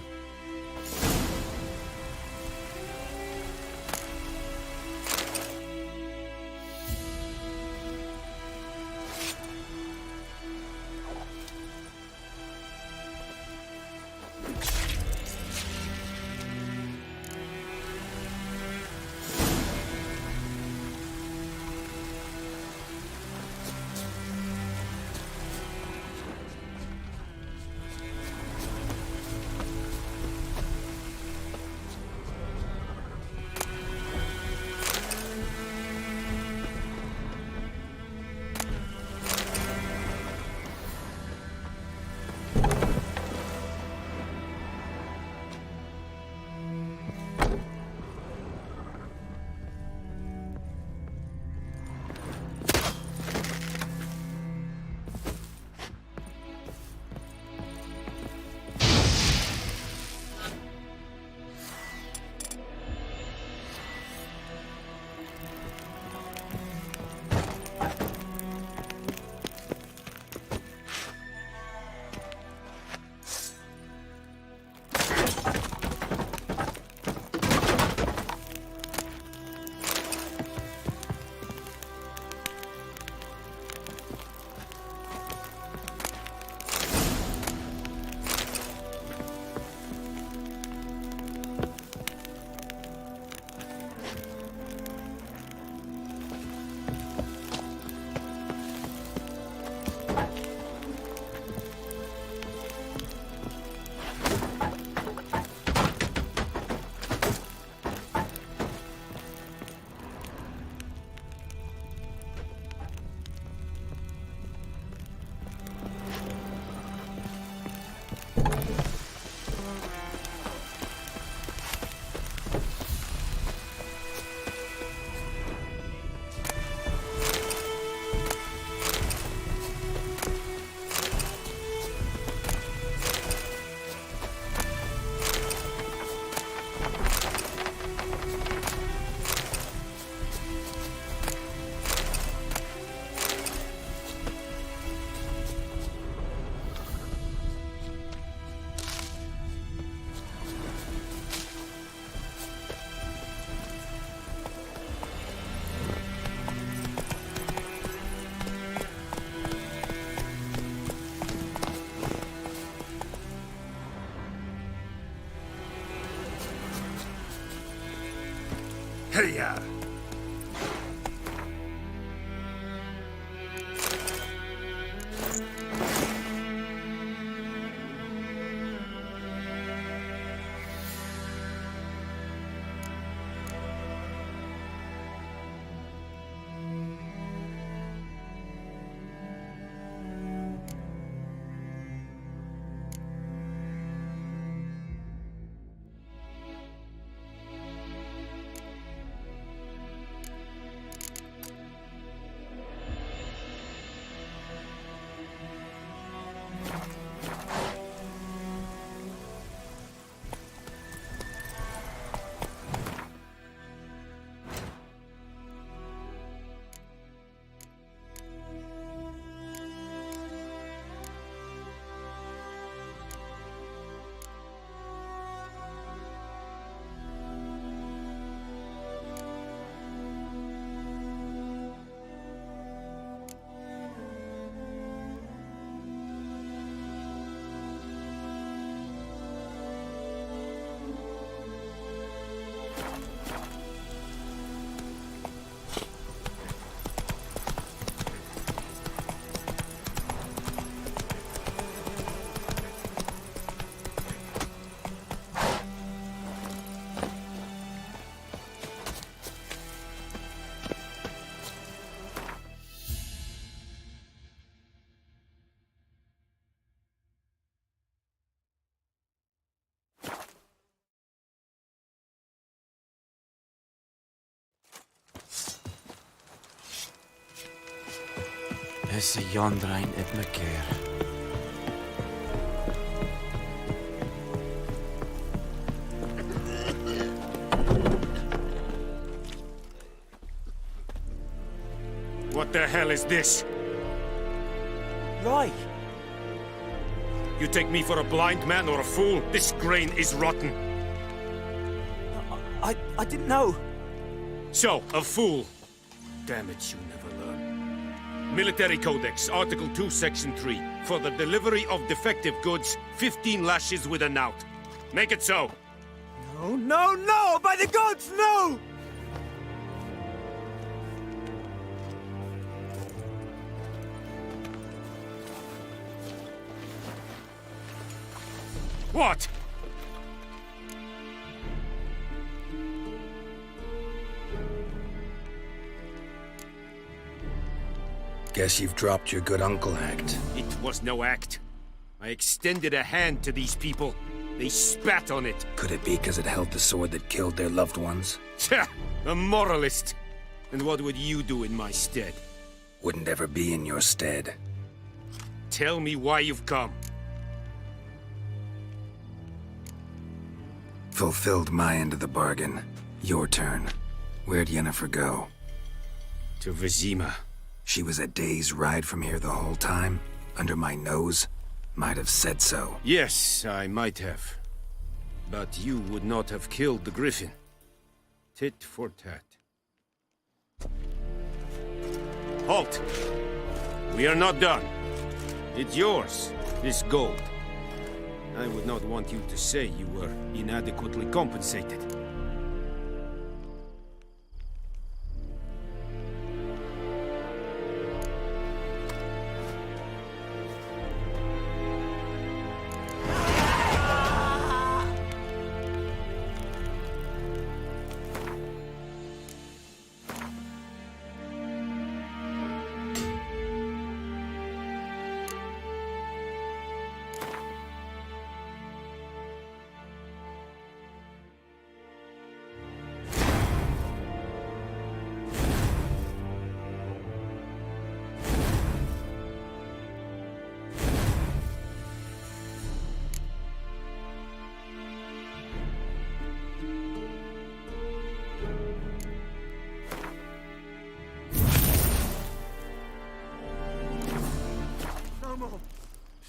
C: Hey-ya!
D: 𝗦𝘂𝗽𝗽𝗓.
I: What the hell is this?
D: Right.
I: You take me for a blind man or a fool? This grain is rotten.
D: I didn't know.
I: So, a fool. Damn it, you never learn. Military Codex, Article 2, Section 3. For the delivery of defective goods, 15 lashes with a knout. Make it so.
D: No, no, no! By the gods, no!
I: What?
C: Guess you've dropped your good uncle act.
I: It was no act. I extended a hand to these people. They spat on it.
C: Could it be because it held the sword that killed their loved ones?
I: Tch, a moralist. And what would you do in my stead?
C: Wouldn't ever be in your stead.
I: Tell me why you've come.
C: Fulfilled my end of the bargain. Your turn. Where'd Yennefer go?
I: To Vizima.
C: She was a day's ride from here the whole time? Under my nose? Might have said so.
I: Yes, I might have. But you would not have killed the griffin. Tit for tat. Halt! We are not done. It's yours, this gold. I would not want you to say you were inadequately compensated.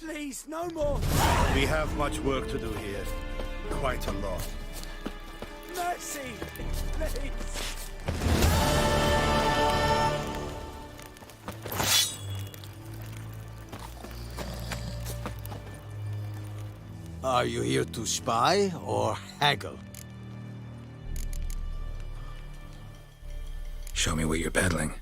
D: Please, no more!
N: We have much work to do here. Quite a lot.
D: Mercy! Please!
A: Are you here to spy or haggle?
C: Show me what you're peddling.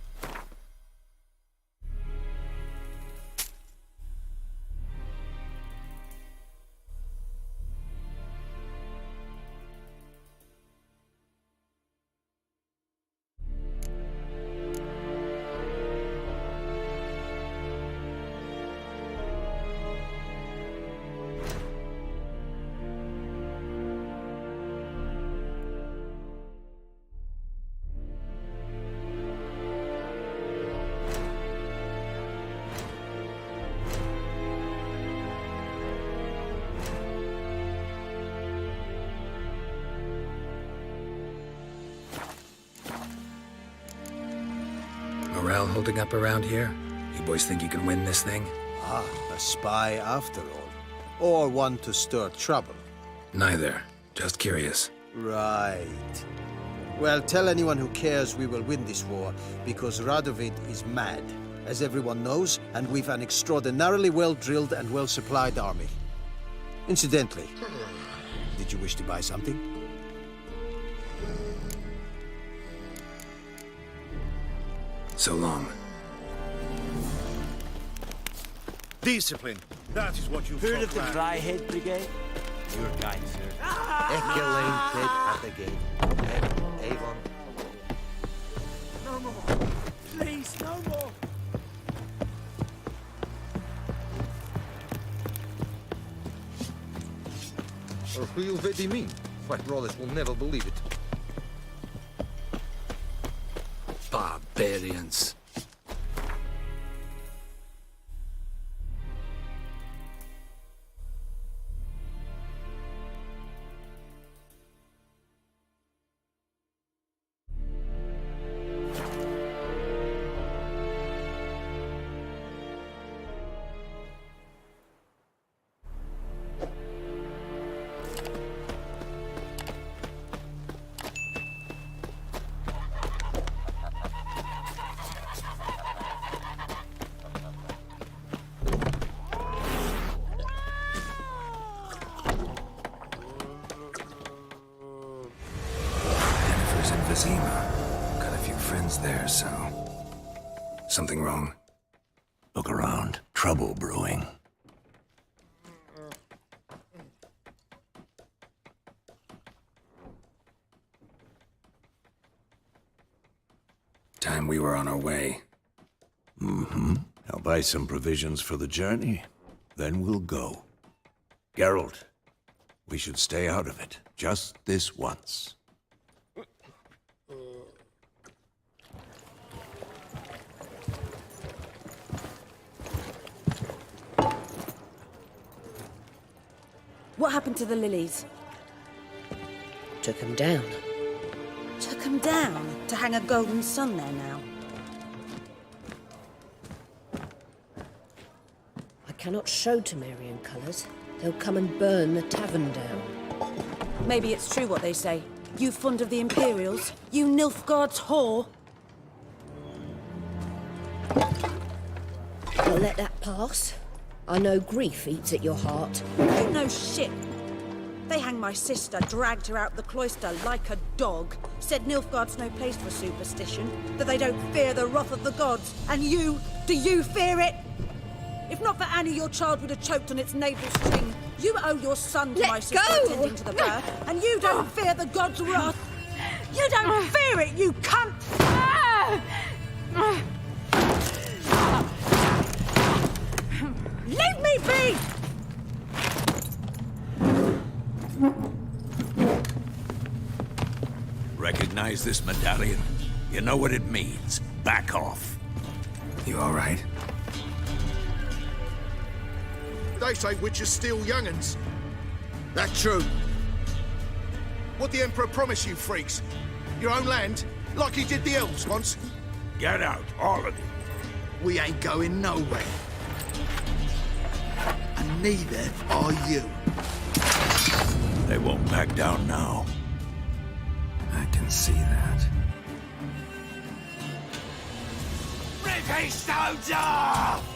C: Morale holding up around here? You boys think you can win this thing?
A: Ah, a spy after all. Or one to stir trouble.
C: Neither. Just curious.
A: Right. Well, tell anyone who cares we will win this war, because Radovid is mad, as everyone knows, and we've an extraordinarily well-drilled and well-supplied army. Incidentally, did you wish to buy something?
C: So long.
N: Discipline. That is what you've
D: Heard of the Dryhead Brigade?
N: Your kind, sir.
A: Avon.
D: No more! Please, no more!
O: 𝗏𝗂𝗍𝗓𝗏. My brothers will never believe it.
A: Barbarians.
C: one's there, so... Something wrong?
J: Look around. Trouble brewing.
C: Time we were on our way.
J: Mm-hmm. I'll buy some provisions for the journey. Then we'll go. Geralt, we should stay out of it. Just this once.
E: What happened to the lilies?
P: Took them down.
E: Took them down? To hang a golden sun there now?
P: I cannot show Temerian colours. They'll come and burn the tavern down.
E: Maybe it's true what they say. You fond of the Imperials? You Nilfgaard's whore?
P: I'll let that pass. I know grief eats at your heart.
E: You know shit. They hanged my sister, dragged her out the cloister like a dog. Said Nilfgaard's no place for superstition, that they don't fear the wrath of the gods. And you, do you fear it? If not for Annie, your child would have choked on its navel string. You owe your son to my sister attending to the birth, and you don't fear the gods' wrath. You don't fear it, you cunt! Leave me be!
J: Recognize this medallion? You know what it means. Back off.
C: You all right?
N: They say witches steal young'uns. That true? What the Emperor promised you freaks? Your own land? Like he did the elves once?
J: Get out, all of you.
N: We ain't going nowhere. And neither are you.
J: They won't back down now.
C: I can see that.
I: Rip his stones off!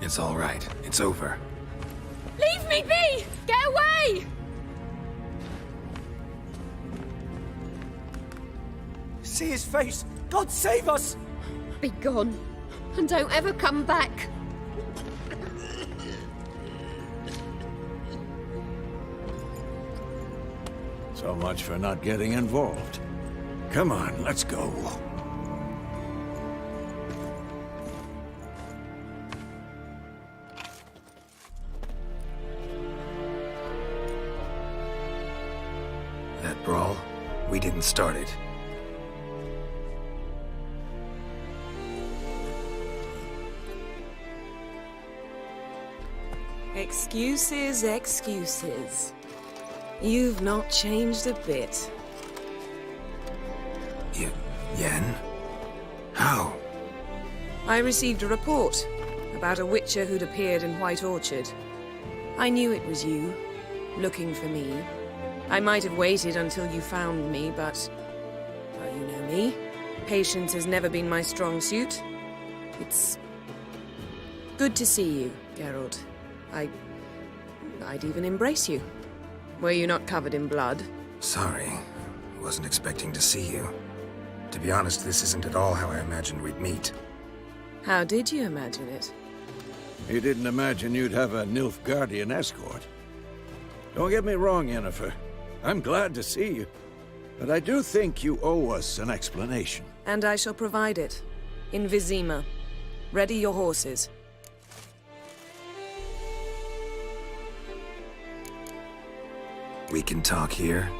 C: It's all right. It's over.
M: Leave me be! Get away!
D: See his face! God save us!
M: Be gone, and don't ever come back.
J: So much for not getting involved. Come on, let's go.
C: That brawl, we didn't start it.
Q: Excuses, excuses. You've not changed a bit.
C: Yen? How?
Q: I received a report about a witcher who'd appeared in White Orchard. I knew it was you, looking for me. I might have waited until you found me, but... well, you know me. Patience has never been my strong suit. It's... good to see you, Geralt. I'd even embrace you. Were you not covered in blood?
C: Sorry. Wasn't expecting to see you. To be honest, this isn't at all how I imagined we'd meet.
Q: How did you imagine it?
J: You didn't imagine you'd have a Nilfgaardian escort. Don't get me wrong, Yennefer. I'm glad to see you. But I do think you owe us an explanation.
Q: And I shall provide it. In Vizima. Ready your horses.
C: We can talk here.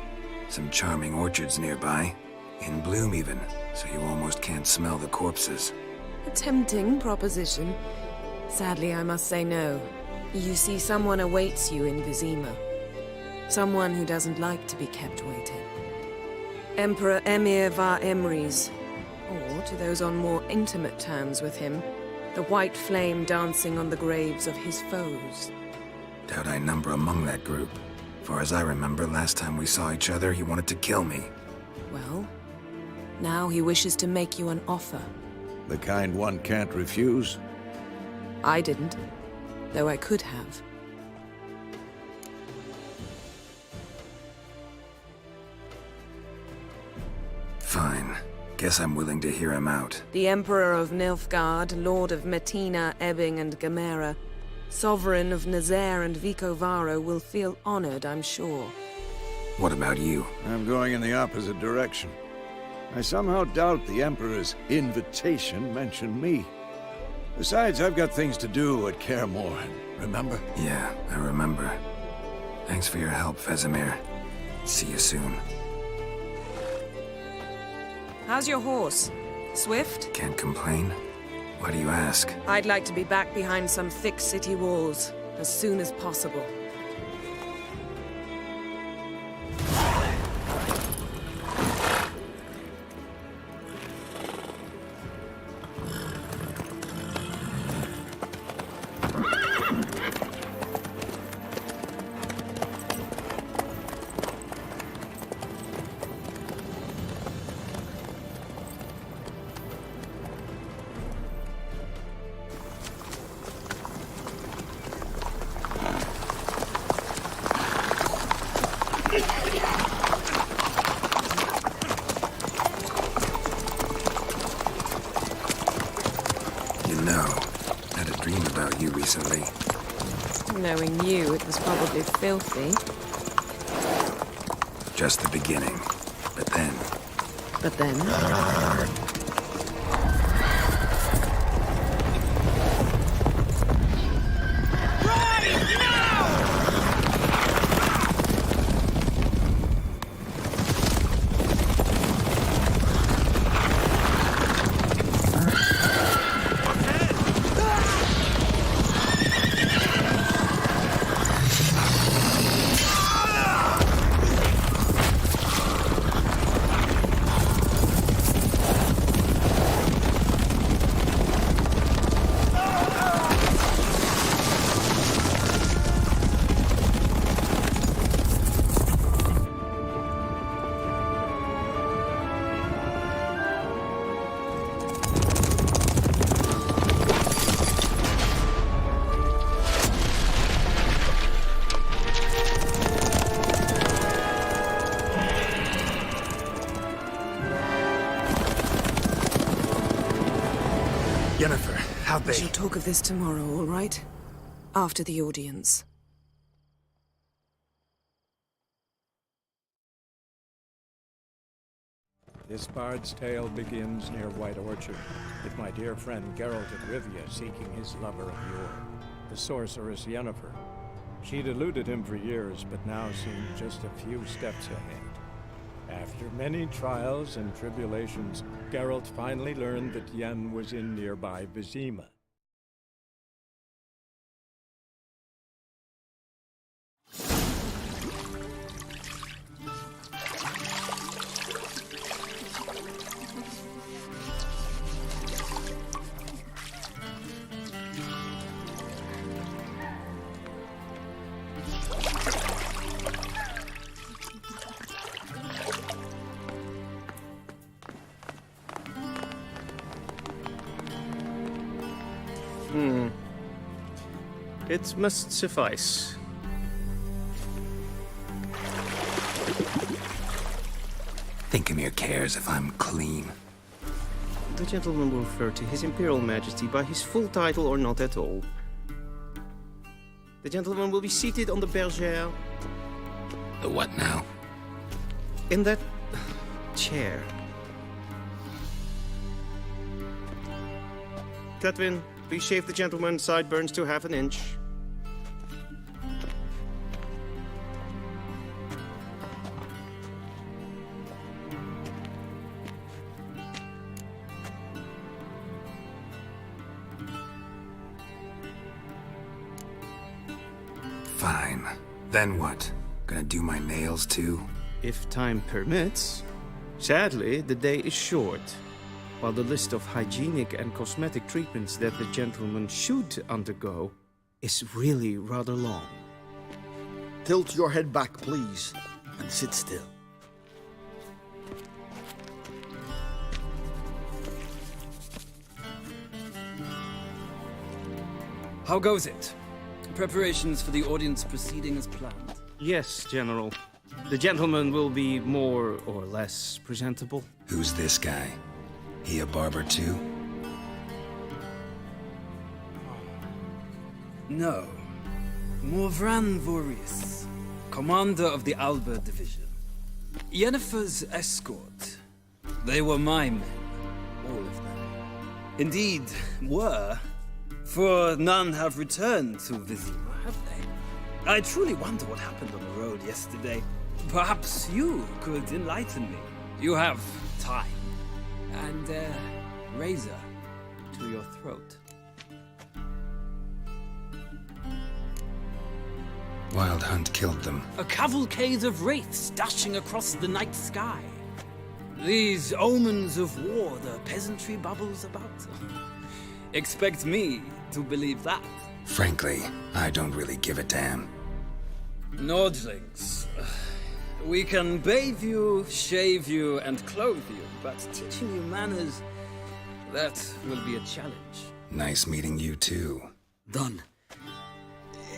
C: Some charming orchards nearby. In bloom even, so you almost can't smell the corpses.
Q: A tempting proposition. Sadly, I must say no. You see, someone awaits you in Vizima. Someone who doesn't like to be kept waiting. Emperor 𝗏𝗡𝗄𝗏, or to those on more intimate terms with him, the white flame dancing on the graves of his foes.
C: Doubt I number among that group. Far as I remember, last time we saw each other, he wanted to kill me.
Q: Well, now he wishes to make you an offer.
J: The kind one can't refuse?
Q: I didn't, though I could have.
C: Fine. Guess I'm willing to hear him out.
Q: The Emperor of Nilfgaard, Lord of Metina, Ebbing, and Gamera, Sovereign of Nazaire and 𝗒𝘂𝗯𝗀 will feel honored, I'm sure.
C: What about you?
J: I'm going in the opposite direction. I somehow doubt the Emperor's invitation mentioned me. Besides, I've got things to do at 𝗂𝘅𝗧𝗏, remember?
C: Yeah, I remember. Thanks for your help, Vesemir. See you soon.
Q: How's your horse? Swift?
C: Can't complain. Why do you ask?
Q: I'd like to be back behind some thick city walls as soon as possible.
C: Recently.
Q: Knowing you, it was probably filthy.
C: Just the beginning. But then...
Q: But then?
A: Yennefer, how
Q: We shall talk of this tomorrow, all right? After the audience.
B: This bard's tale begins near White Orchard, with my dear friend Geralt of Rivia seeking his lover of yore, the sorceress Yennefer. She'd eluded him for years, but now seemed just a few steps ahead. After many trials and tribulations, Geralt finally learned that Yen was in nearby Vizima.
R: It must suffice.
C: Thinkamir cares if I'm clean.
R: The gentleman will refer to His Imperial Majesty by his full title or not at all. The gentleman will be seated on the bergère.
C: The what now?
R: In that chair. Cletwin, please shave the gentleman's sideburns to ½ an inch.
C: Fine. Then what? Gonna do my nails too?
R: If time permits. Sadly, the day is short, while the list of hygienic and cosmetic treatments that the gentleman should undergo is really rather long.
N: Tilt your head back, please, and sit still.
S: How goes it? Preparations for the audience proceeding as planned?
R: Yes, General. The gentleman will be more or less presentable.
C: Who's this guy? He a barber too?
S: No. 𝗏𝗏𝗏𝗏, commander of the 𝗒𝗵𝗋 division. Yennefer's escort. They were my men, all of them. Indeed, were, for none have returned to Vizima, have they? I truly wonder what happened on the road yesterday. Perhaps you could enlighten me. You have time. And a razor to your throat.
C: Wild Hunt killed them.
S: A cavalcade of wraiths dashing across the night sky. These omens of war the peasantry bubbles about. Expect me to believe that.
C: Frankly, I don't really give a damn.
S: Nordlings. We can bathe you, shave you, and clothe you, but teaching you manners, that will be a challenge.
C: Nice meeting you too.
S: Done.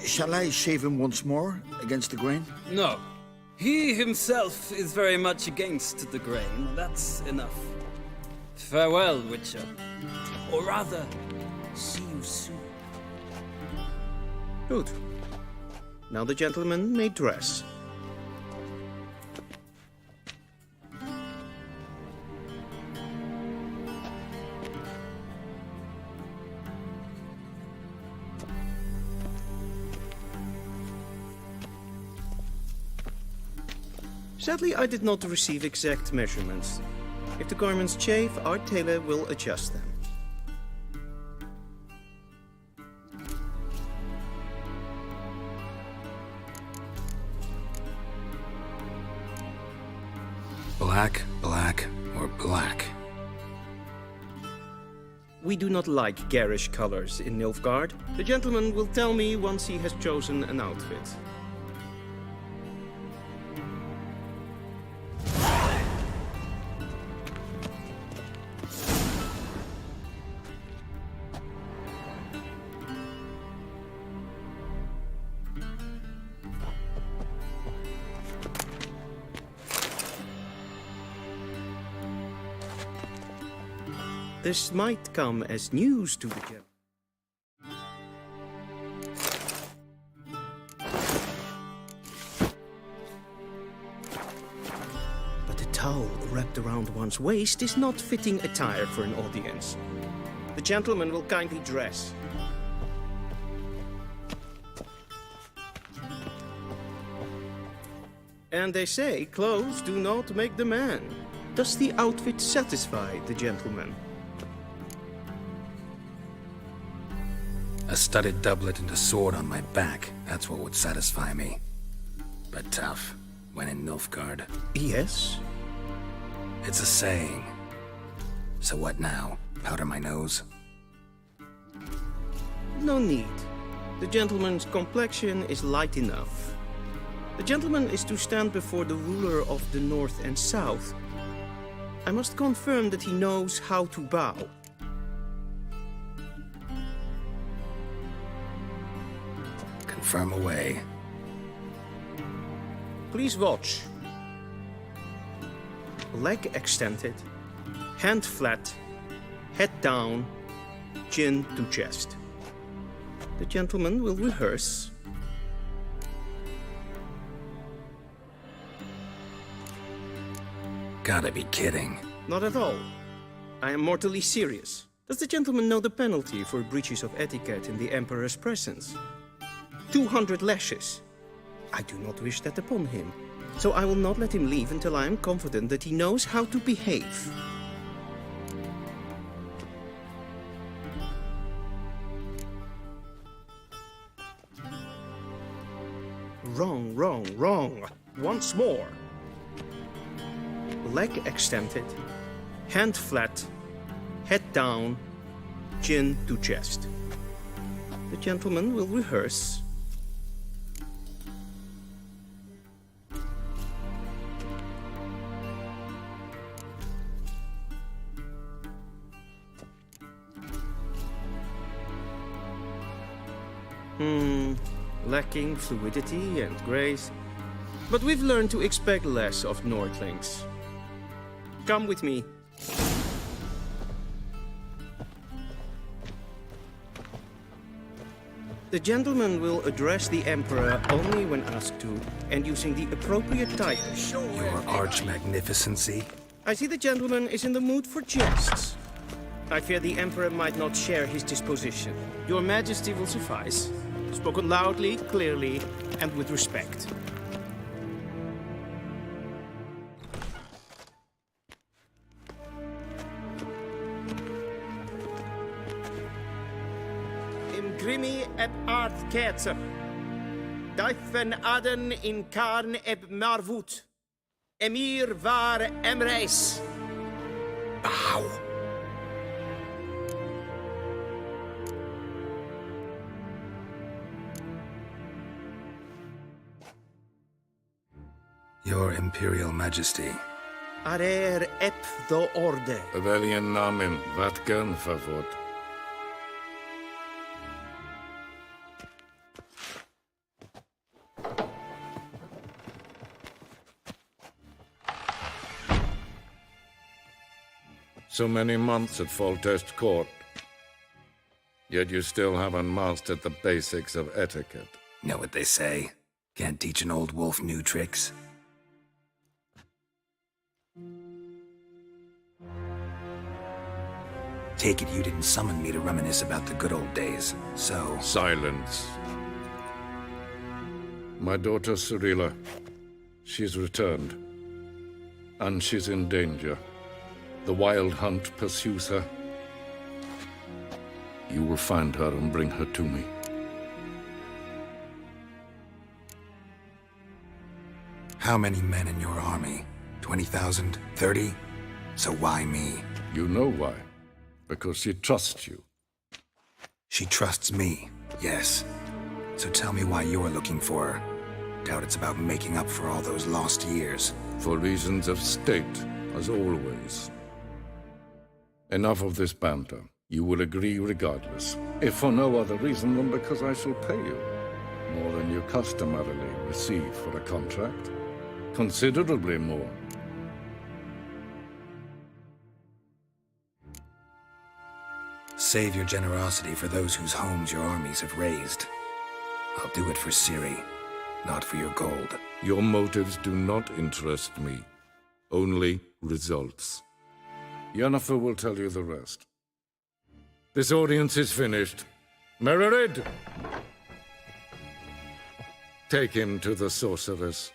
N: Shall I shave him once more, against the grain?
S: No. He himself is very much against the grain. That's enough. Farewell, Witcher. Or rather, see you soon.
R: Good. Now the gentleman may dress. Sadly, I did not receive exact measurements. If the garments chafe, our tailor will adjust them.
C: Black, black, or black?
R: We do not like garish colors in Nilfgaard. The gentleman will tell me once he has chosen an outfit. This might come as news to the gentleman. But the towel wrapped around one's waist is not fitting attire for an audience. The gentleman will kindly dress. And they say clothes do not make the man. Does the outfit satisfy the gentleman?
C: A studded doublet and a sword on my back, that's what would satisfy me. But tough, when in Nilfgaard.
R: Yes?
C: It's a saying. So what now? Powder my nose?
R: No need. The gentleman's complexion is light enough. The gentleman is to stand before the ruler of the North and South. I must confirm that he knows how to bow.
C: Confirm away.
R: Please watch. Leg extended, hand flat, head down, chin to chest. The gentleman will rehearse.
C: Gotta be kidding.
R: Not at all. I am mortally serious. Does the gentleman know the penalty for breaches of etiquette in the Emperor's presence? 200 lashes. I do not wish that upon him, so I will not let him leave until I am confident that he knows how to behave. Wrong, wrong, wrong. Once more. Leg extended, hand flat, head down, chin to chest. The gentleman will rehearse. Lacking fluidity and grace. But we've learned to expect less of Nordlings. Come with me. The gentleman will address the Emperor only when asked to, and using the appropriate titles.
C: Your arch-magnificency?
R: I see the gentleman is in the mood for jests. I fear the Emperor might not share his disposition. Your Majesty will suffice. Spoken loudly, clearly, and with respect. Grimi eb art ketzer. Duifen aden in karn eb marvut. Emir var emreis.
C: Bow. Your Imperial Majesty.
R: Arer ep do orde.
T: Weljen namen, wat kan favort? So many months at Foltest Court, yet you still haven't mastered the basics of etiquette.
C: Know what they say? Can't teach an old wolf new tricks. Take it you didn't summon me to reminisce about the good old days, so...
T: Silence. My daughter 𝙒𝙗, she's returned, and she's in danger. The wild hunt pursues her. You will find her and bring her to me.
C: How many men in your army? 20,000? 30? So why me?
T: You know why. Because she trusts you.
C: She trusts me, yes. So tell me why you're looking for her. Doubt it's about making up for all those lost years.
T: For reasons of state, as always. Enough of this banter. You will agree regardless. If for no other reason than because I shall pay you more than you customarily receive for a contract. Considerably more.
C: Save your generosity for those whose homes your armies have razed. I'll do it for 𝙒𝙗, not for your gold.
T: Your motives do not interest me. Only results. Yennefer will tell you the rest. This audience is finished. Mererid! Take him to the sorceress.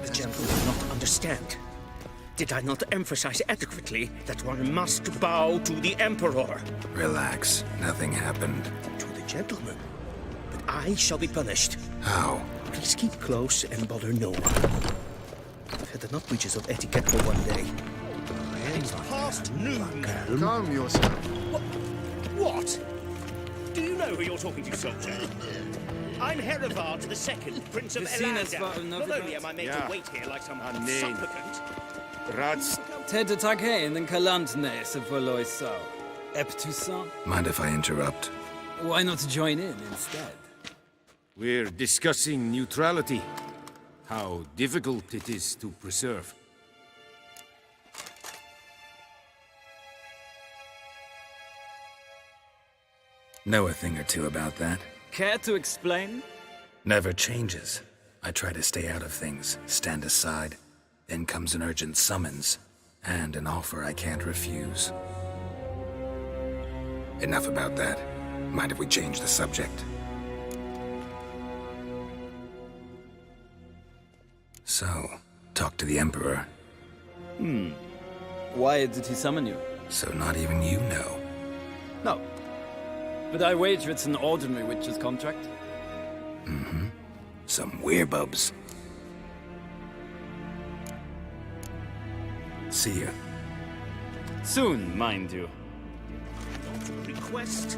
R: The gentleman will not understand. Did I not emphasize adequately that one must bow to the Emperor?
C: Relax. Nothing happened.
R: To the gentleman. But I shall be punished.
C: How?
R: Please keep close and bother no one. I've had enough breaches of etiquette for one day.
N: It's past noon. Calm yourself.
F: What? Do you know who you're talking to, soldier? I'm 𝗏𝗏𝗏𝗏 II, Prince of Elander. Not only am I made to wait here like some supplicant.
S: 𝗏𝗏𝗏𝗏 and Kalantnes of Voloisau. 𝗏𝗏𝗏𝗏.
C: Mind if I interrupt?
S: Why not join in instead?
I: We're discussing neutrality. How difficult it is to preserve.
C: Know a thing or two about that.
S: Care to explain?
C: Never changes. I try to stay out of things, stand aside. Then comes an urgent summons, and an offer I can't refuse. Enough about that. Mind if we change the subject? So, talk to the Emperor.
S: Why did he summon you?
C: So not even you know.
S: No. But I wager it's an ordinary witch's contract.
C: Mm-hmm. Some 𝗏𝗏𝗏𝗏𝗏. See ya.
S: Soon, mind you.
F: Request.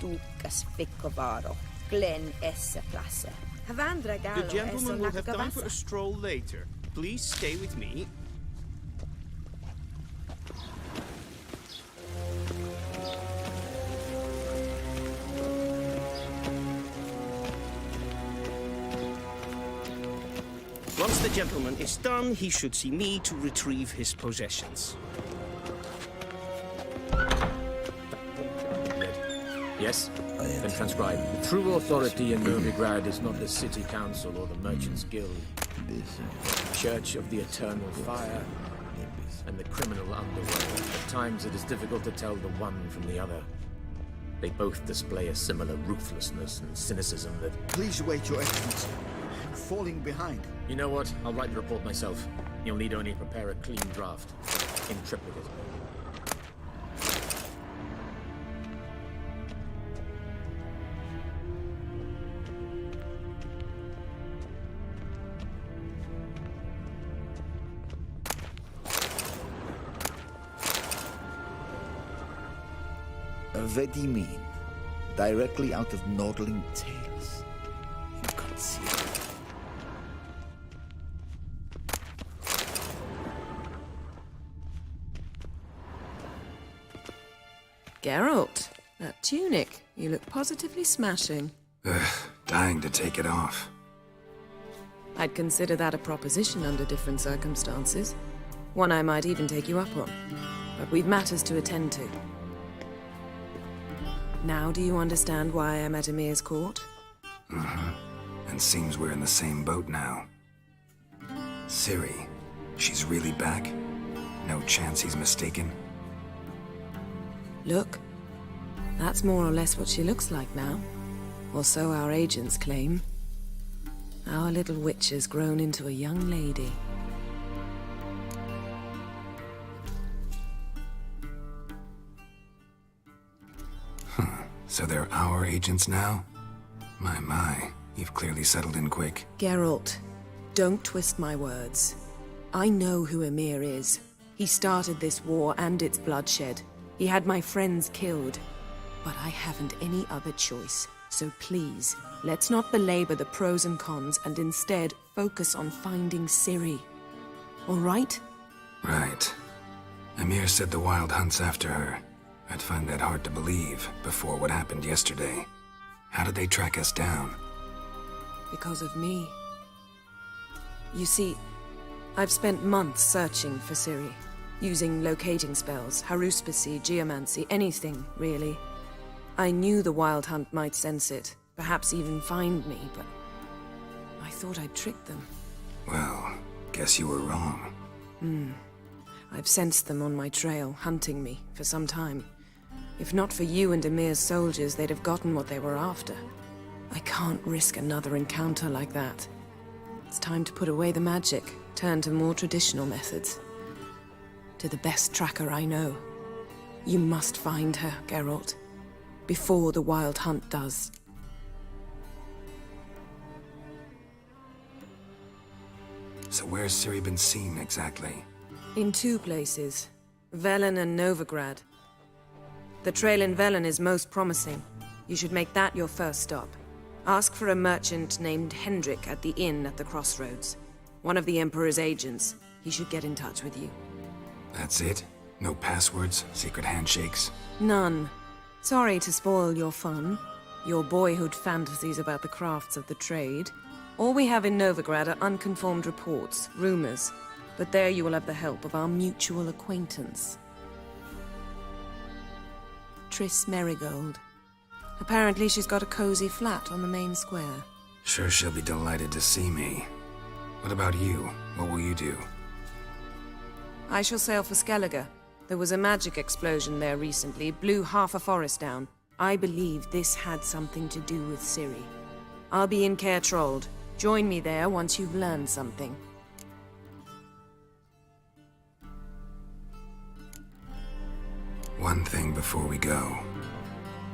M: 𝙒𝙭𝙭-𝗂𝗯𝘀
R: The gentleman will have time for a stroll later. Please stay with me. Once the gentleman is done, he should see me to retrieve his possessions.
H: Yes? Then transcribe. The true authority in Novigrad is not the city council or the merchants' guild. The Church of the Eternal Fire and the criminal underworld. At times it is difficult to tell the one from the other. They both display a similar ruthlessness and cynicism that...
N: Please wait, Your Excellency. I'm falling behind.
H: You know what? I'll write the report myself. You'll need only prepare a clean draft. In triplicate.
U: 𝙒𝙗𝙗, directly out of Nordling tales. You can't see it.
Q: Geralt, that tunic. You look positively smashing.
C: Dying to take it off.
Q: I'd consider that a proposition under different circumstances. One I might even take you up on. But we've matters to attend to. Now do you understand why I'm at Ymir's court?
C: And seems we're in the same boat now. Ciri, she's really back? No chance he's mistaken?
Q: Look, that's more or less what she looks like now. Or so our agents claim. Our little witch has grown into a young lady.
C: So they're our agents now? My, you've clearly settled in quick.
Q: Geralt, don't twist my words. I know who Ymir is. He started this war and its bloodshed. He had my friends killed. But I haven't any other choice. So please, let's not belabor the pros and cons and instead focus on finding Ciri. All right?
C: Right. Ymir said the Wild Hunt's after her. I'd find that hard to believe before what happened yesterday. How did they track us down?
Q: Because of me. You see, I've spent months searching for Ciri, using locating spells, haruspicy, geomancy, anything, really. I knew the Wild Hunt might sense it, perhaps even find me, but I thought I'd tricked them.
C: Well, guess you were wrong.
Q: I've sensed them on my trail, hunting me, for some time. If not for you and Ymir's soldiers, they'd have gotten what they were after. I can't risk another encounter like that. It's time to put away the magic, turn to more traditional methods. To the best tracker I know. You must find her, Geralt. Before the Wild Hunt does.
C: So where's Ciri been seen, exactly?
Q: In two places. Velen and Novigrad. The trail in Velen is most promising. You should make that your first stop. Ask for a merchant named Hendrik at the inn at the crossroads. One of the Emperor's agents. He should get in touch with you.
C: That's it? No passwords? Secret handshakes?
Q: None. Sorry to spoil your fun. Your boyhood fantasies about the crafts of the trade. All we have in Novigrad are unconfirmed reports, rumors. But there you will have the help of our mutual acquaintance. Triss Merigold. Apparently she's got a cozy flat on the main square.
C: Sure she'll be delighted to see me. What about you? What will you do?
Q: I shall sail for Skellige. There was a magic explosion there recently, blew half a forest down. I believe this had something to do with Ciri. I'll be in 𝗃𝙃. Join me there once you've learned something.
C: One thing before we go.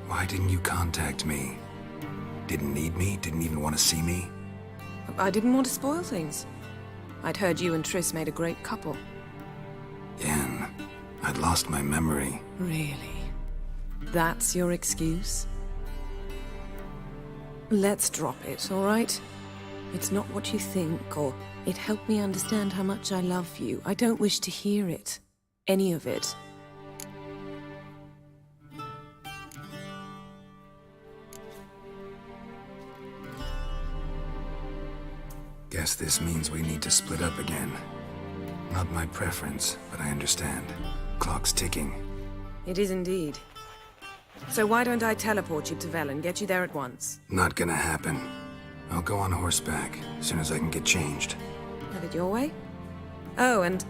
C: Why didn't you contact me? Didn't need me? Didn't even want to see me?
Q: I didn't want to spoil things. I'd heard you and Triss made a great couple.
C: Yen, I'd lost my memory.
Q: Really? That's your excuse? Let's drop it, all right? It's not what you think, or it helped me understand how much I love you. I don't wish to hear it. Any of it.
C: Guess this means we need to split up again. Not my preference, but I understand. Clock's ticking.
Q: It is indeed. So why don't I teleport you to Velen, get you there at once?
C: Not gonna happen. I'll go on horseback, as soon as I can get changed.
Q: Have it your way? Oh, and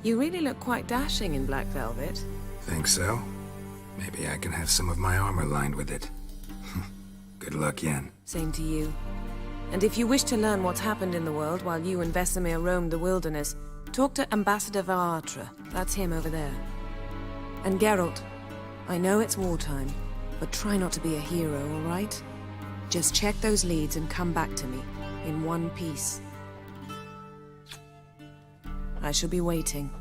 Q: you really look quite dashing in black velvet.
C: Think so? Maybe I can have some of my armor lined with it. Good luck, Yen.
Q: Same to you. And if you wish to learn what's happened in the world while you and Vesemir roamed the wilderness, talk to Ambassador 𝗏𝗏. That's him over there. And Geralt, I know it's wartime, but try not to be a hero, all right? Just check those leads and come back to me, in one piece. I shall be waiting.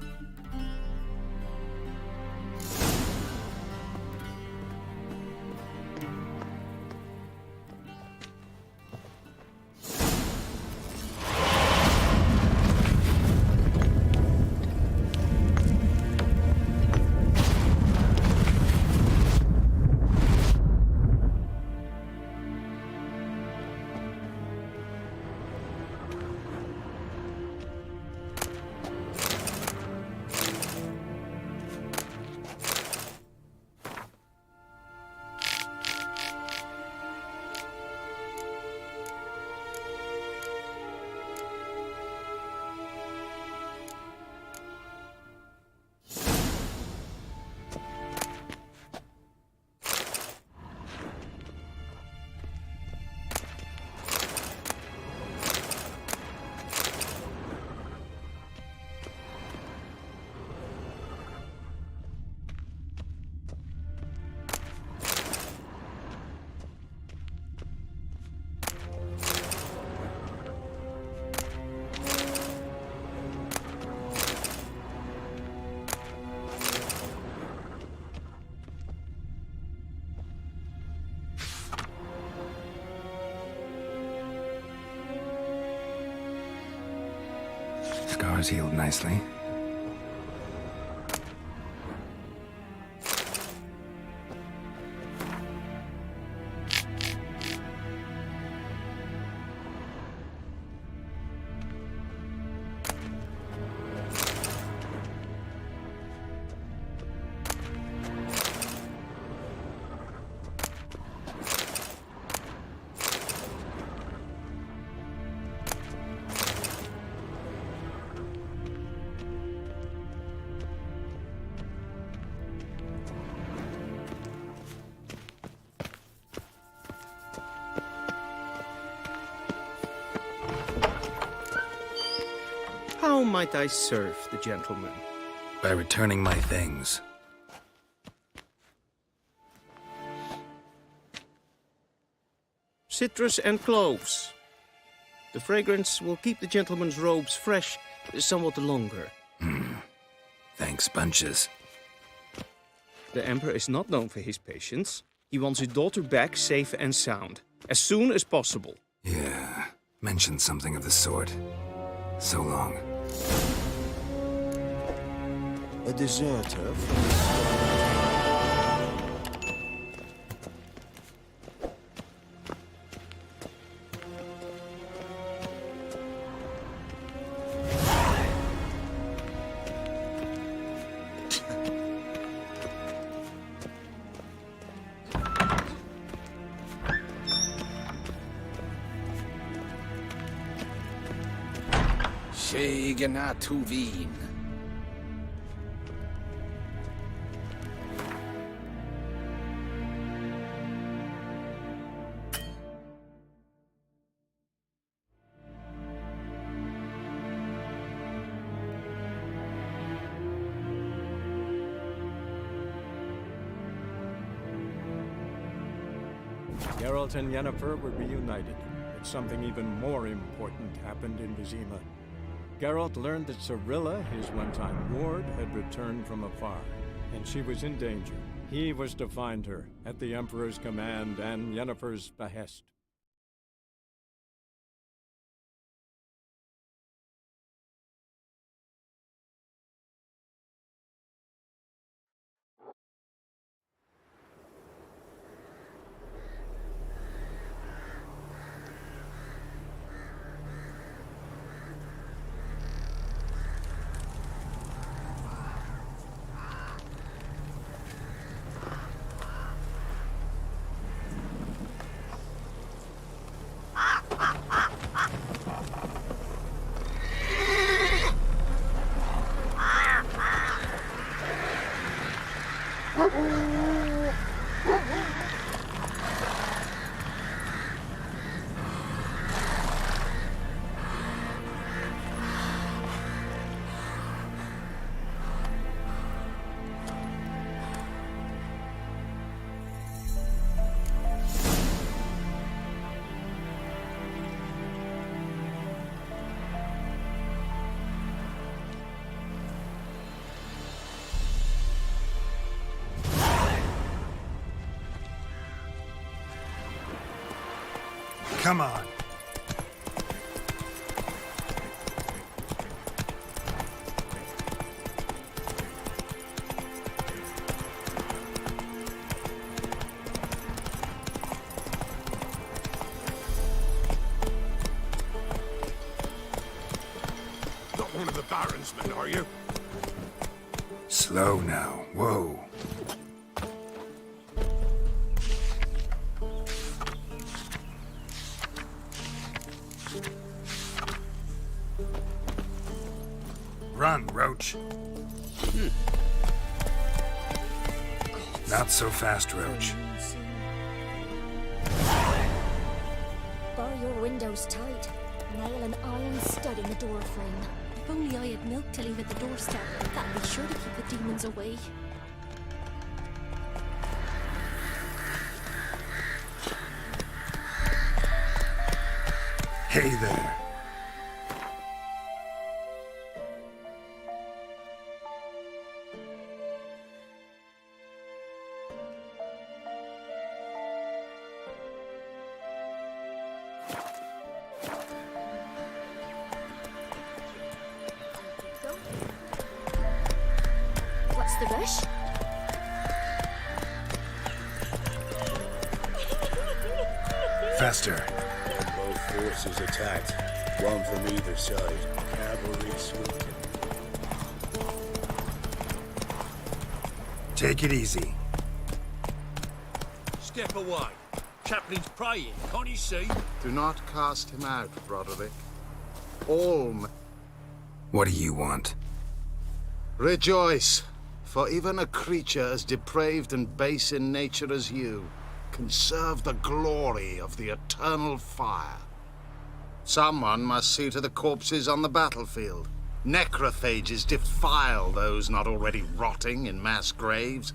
C: Scars healed nicely.
R: How might I serve the gentleman?
C: By returning my things.
R: Citrus and cloves. The fragrance will keep the gentleman's robes fresh somewhat longer.
C: Thanks, bunches.
R: The Emperor is not known for his patience. He wants his daughter back safe and sound, as soon as possible.
C: Yeah, mentioned something of the sort. So long.
N: A deserter
H: 𝙒𝙚𝙭𝙪.
B: Geralt and Yennefer were reunited, but something even more important happened in Vizima. Geralt learned that Cirilla, his one-time ward, had returned from afar, and she was in danger. He was to find her, at the Emperor's command and Yennefer's behest.
C: Come on.
N: Not one of the Baron's men, are you?
C: Slow now. Whoa. Run, Roach. Not so fast, Roach.
M: Bar your windows tight. Nail an iron stud in the door frame. If only I had milk to leave at the doorstep, that'd be sure to keep the demons away.
C: Hey there.
M: What's the rush?
C: Faster.
G: Both forces attacked, one from either side. Cavalry swooped in.
C: Take it easy.
G: Step away. Chaplain's praying, can't you see?
N: Do not cast him out, Roderick. All men.
C: What do you want?
N: Rejoice, for even a creature as depraved and base in nature as you can serve the glory of the eternal fire. Someone must see to the corpses on the battlefield. Necrophages defile those not already rotting in mass graves.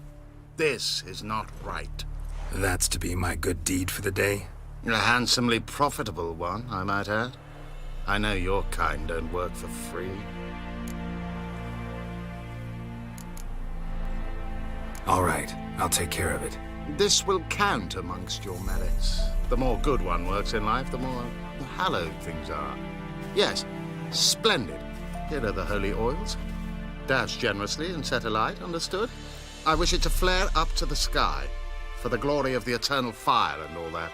N: This is not right.
C: That's to be my good deed for the day?
N: A handsomely profitable one, I might add. I know your kind don't work for free.
C: All right, I'll take care of it.
N: This will count amongst your merits. The more good one works in life, the more hallowed things are. Yes, splendid. Here are the holy oils. Dash generously and set alight, understood? I wish it to flare up to the sky, for the glory of the eternal fire and all that.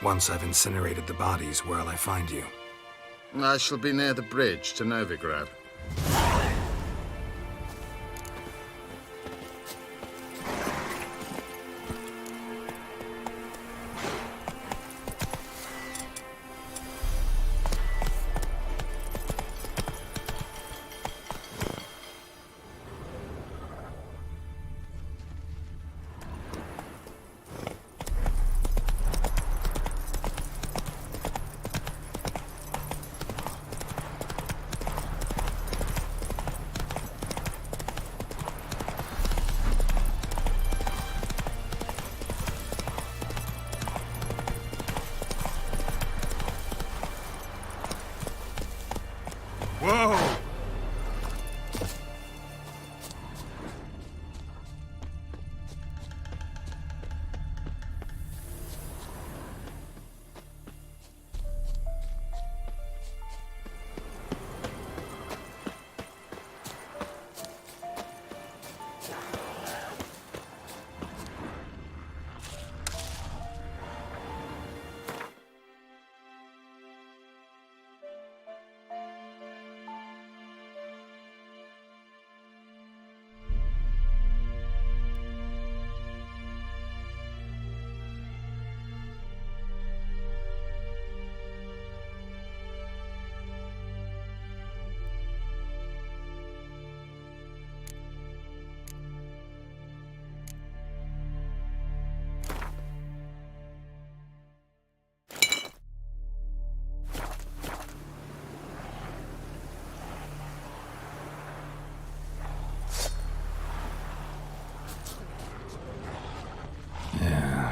C: Once I've incinerated the bodies, where'll I find you?
N: I shall be near the bridge to Novigrad.
I: Whoa!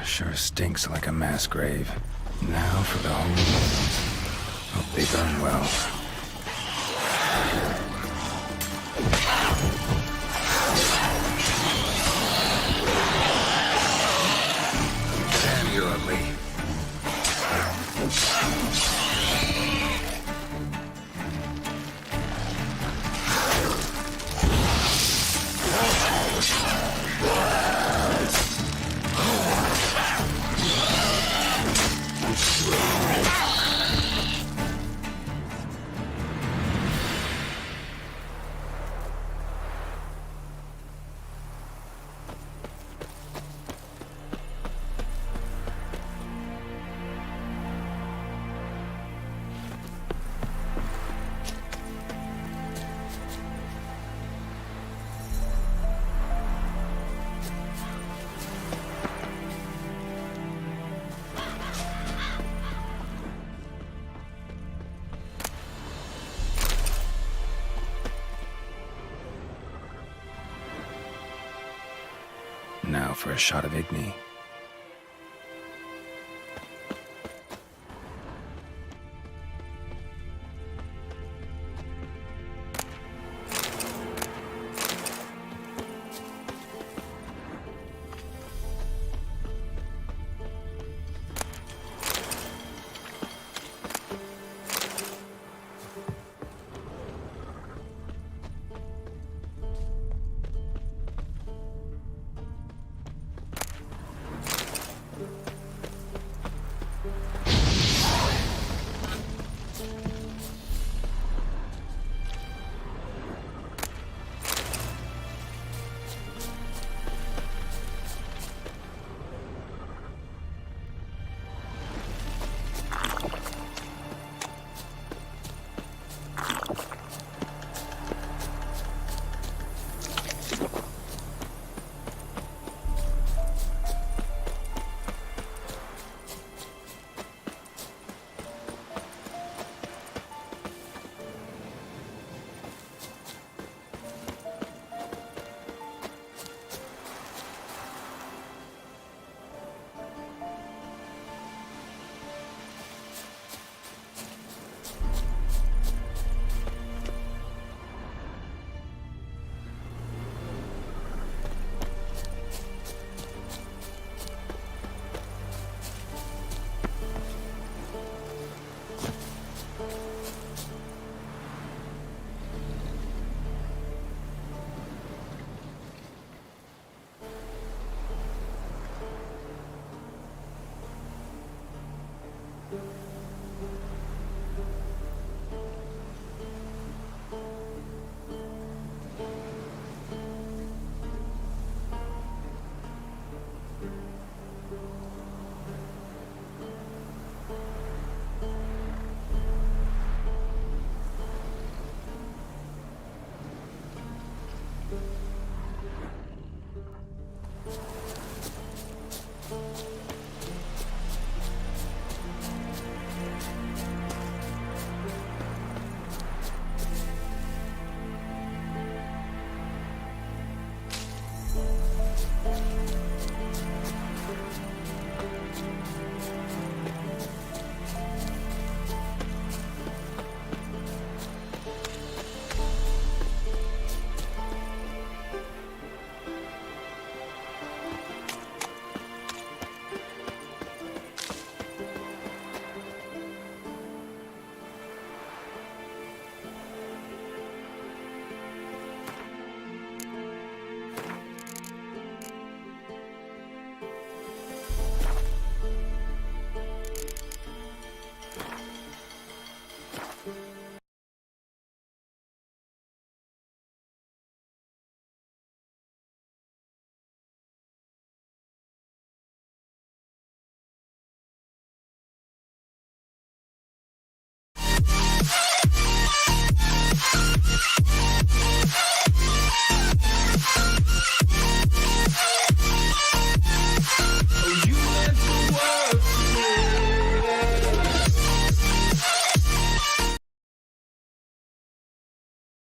C: Sure stinks like a mass grave. Now for the holy ones. Hope they burn well. Damn you, Lee. Now for a shot of 𝙒𝗍𝙭.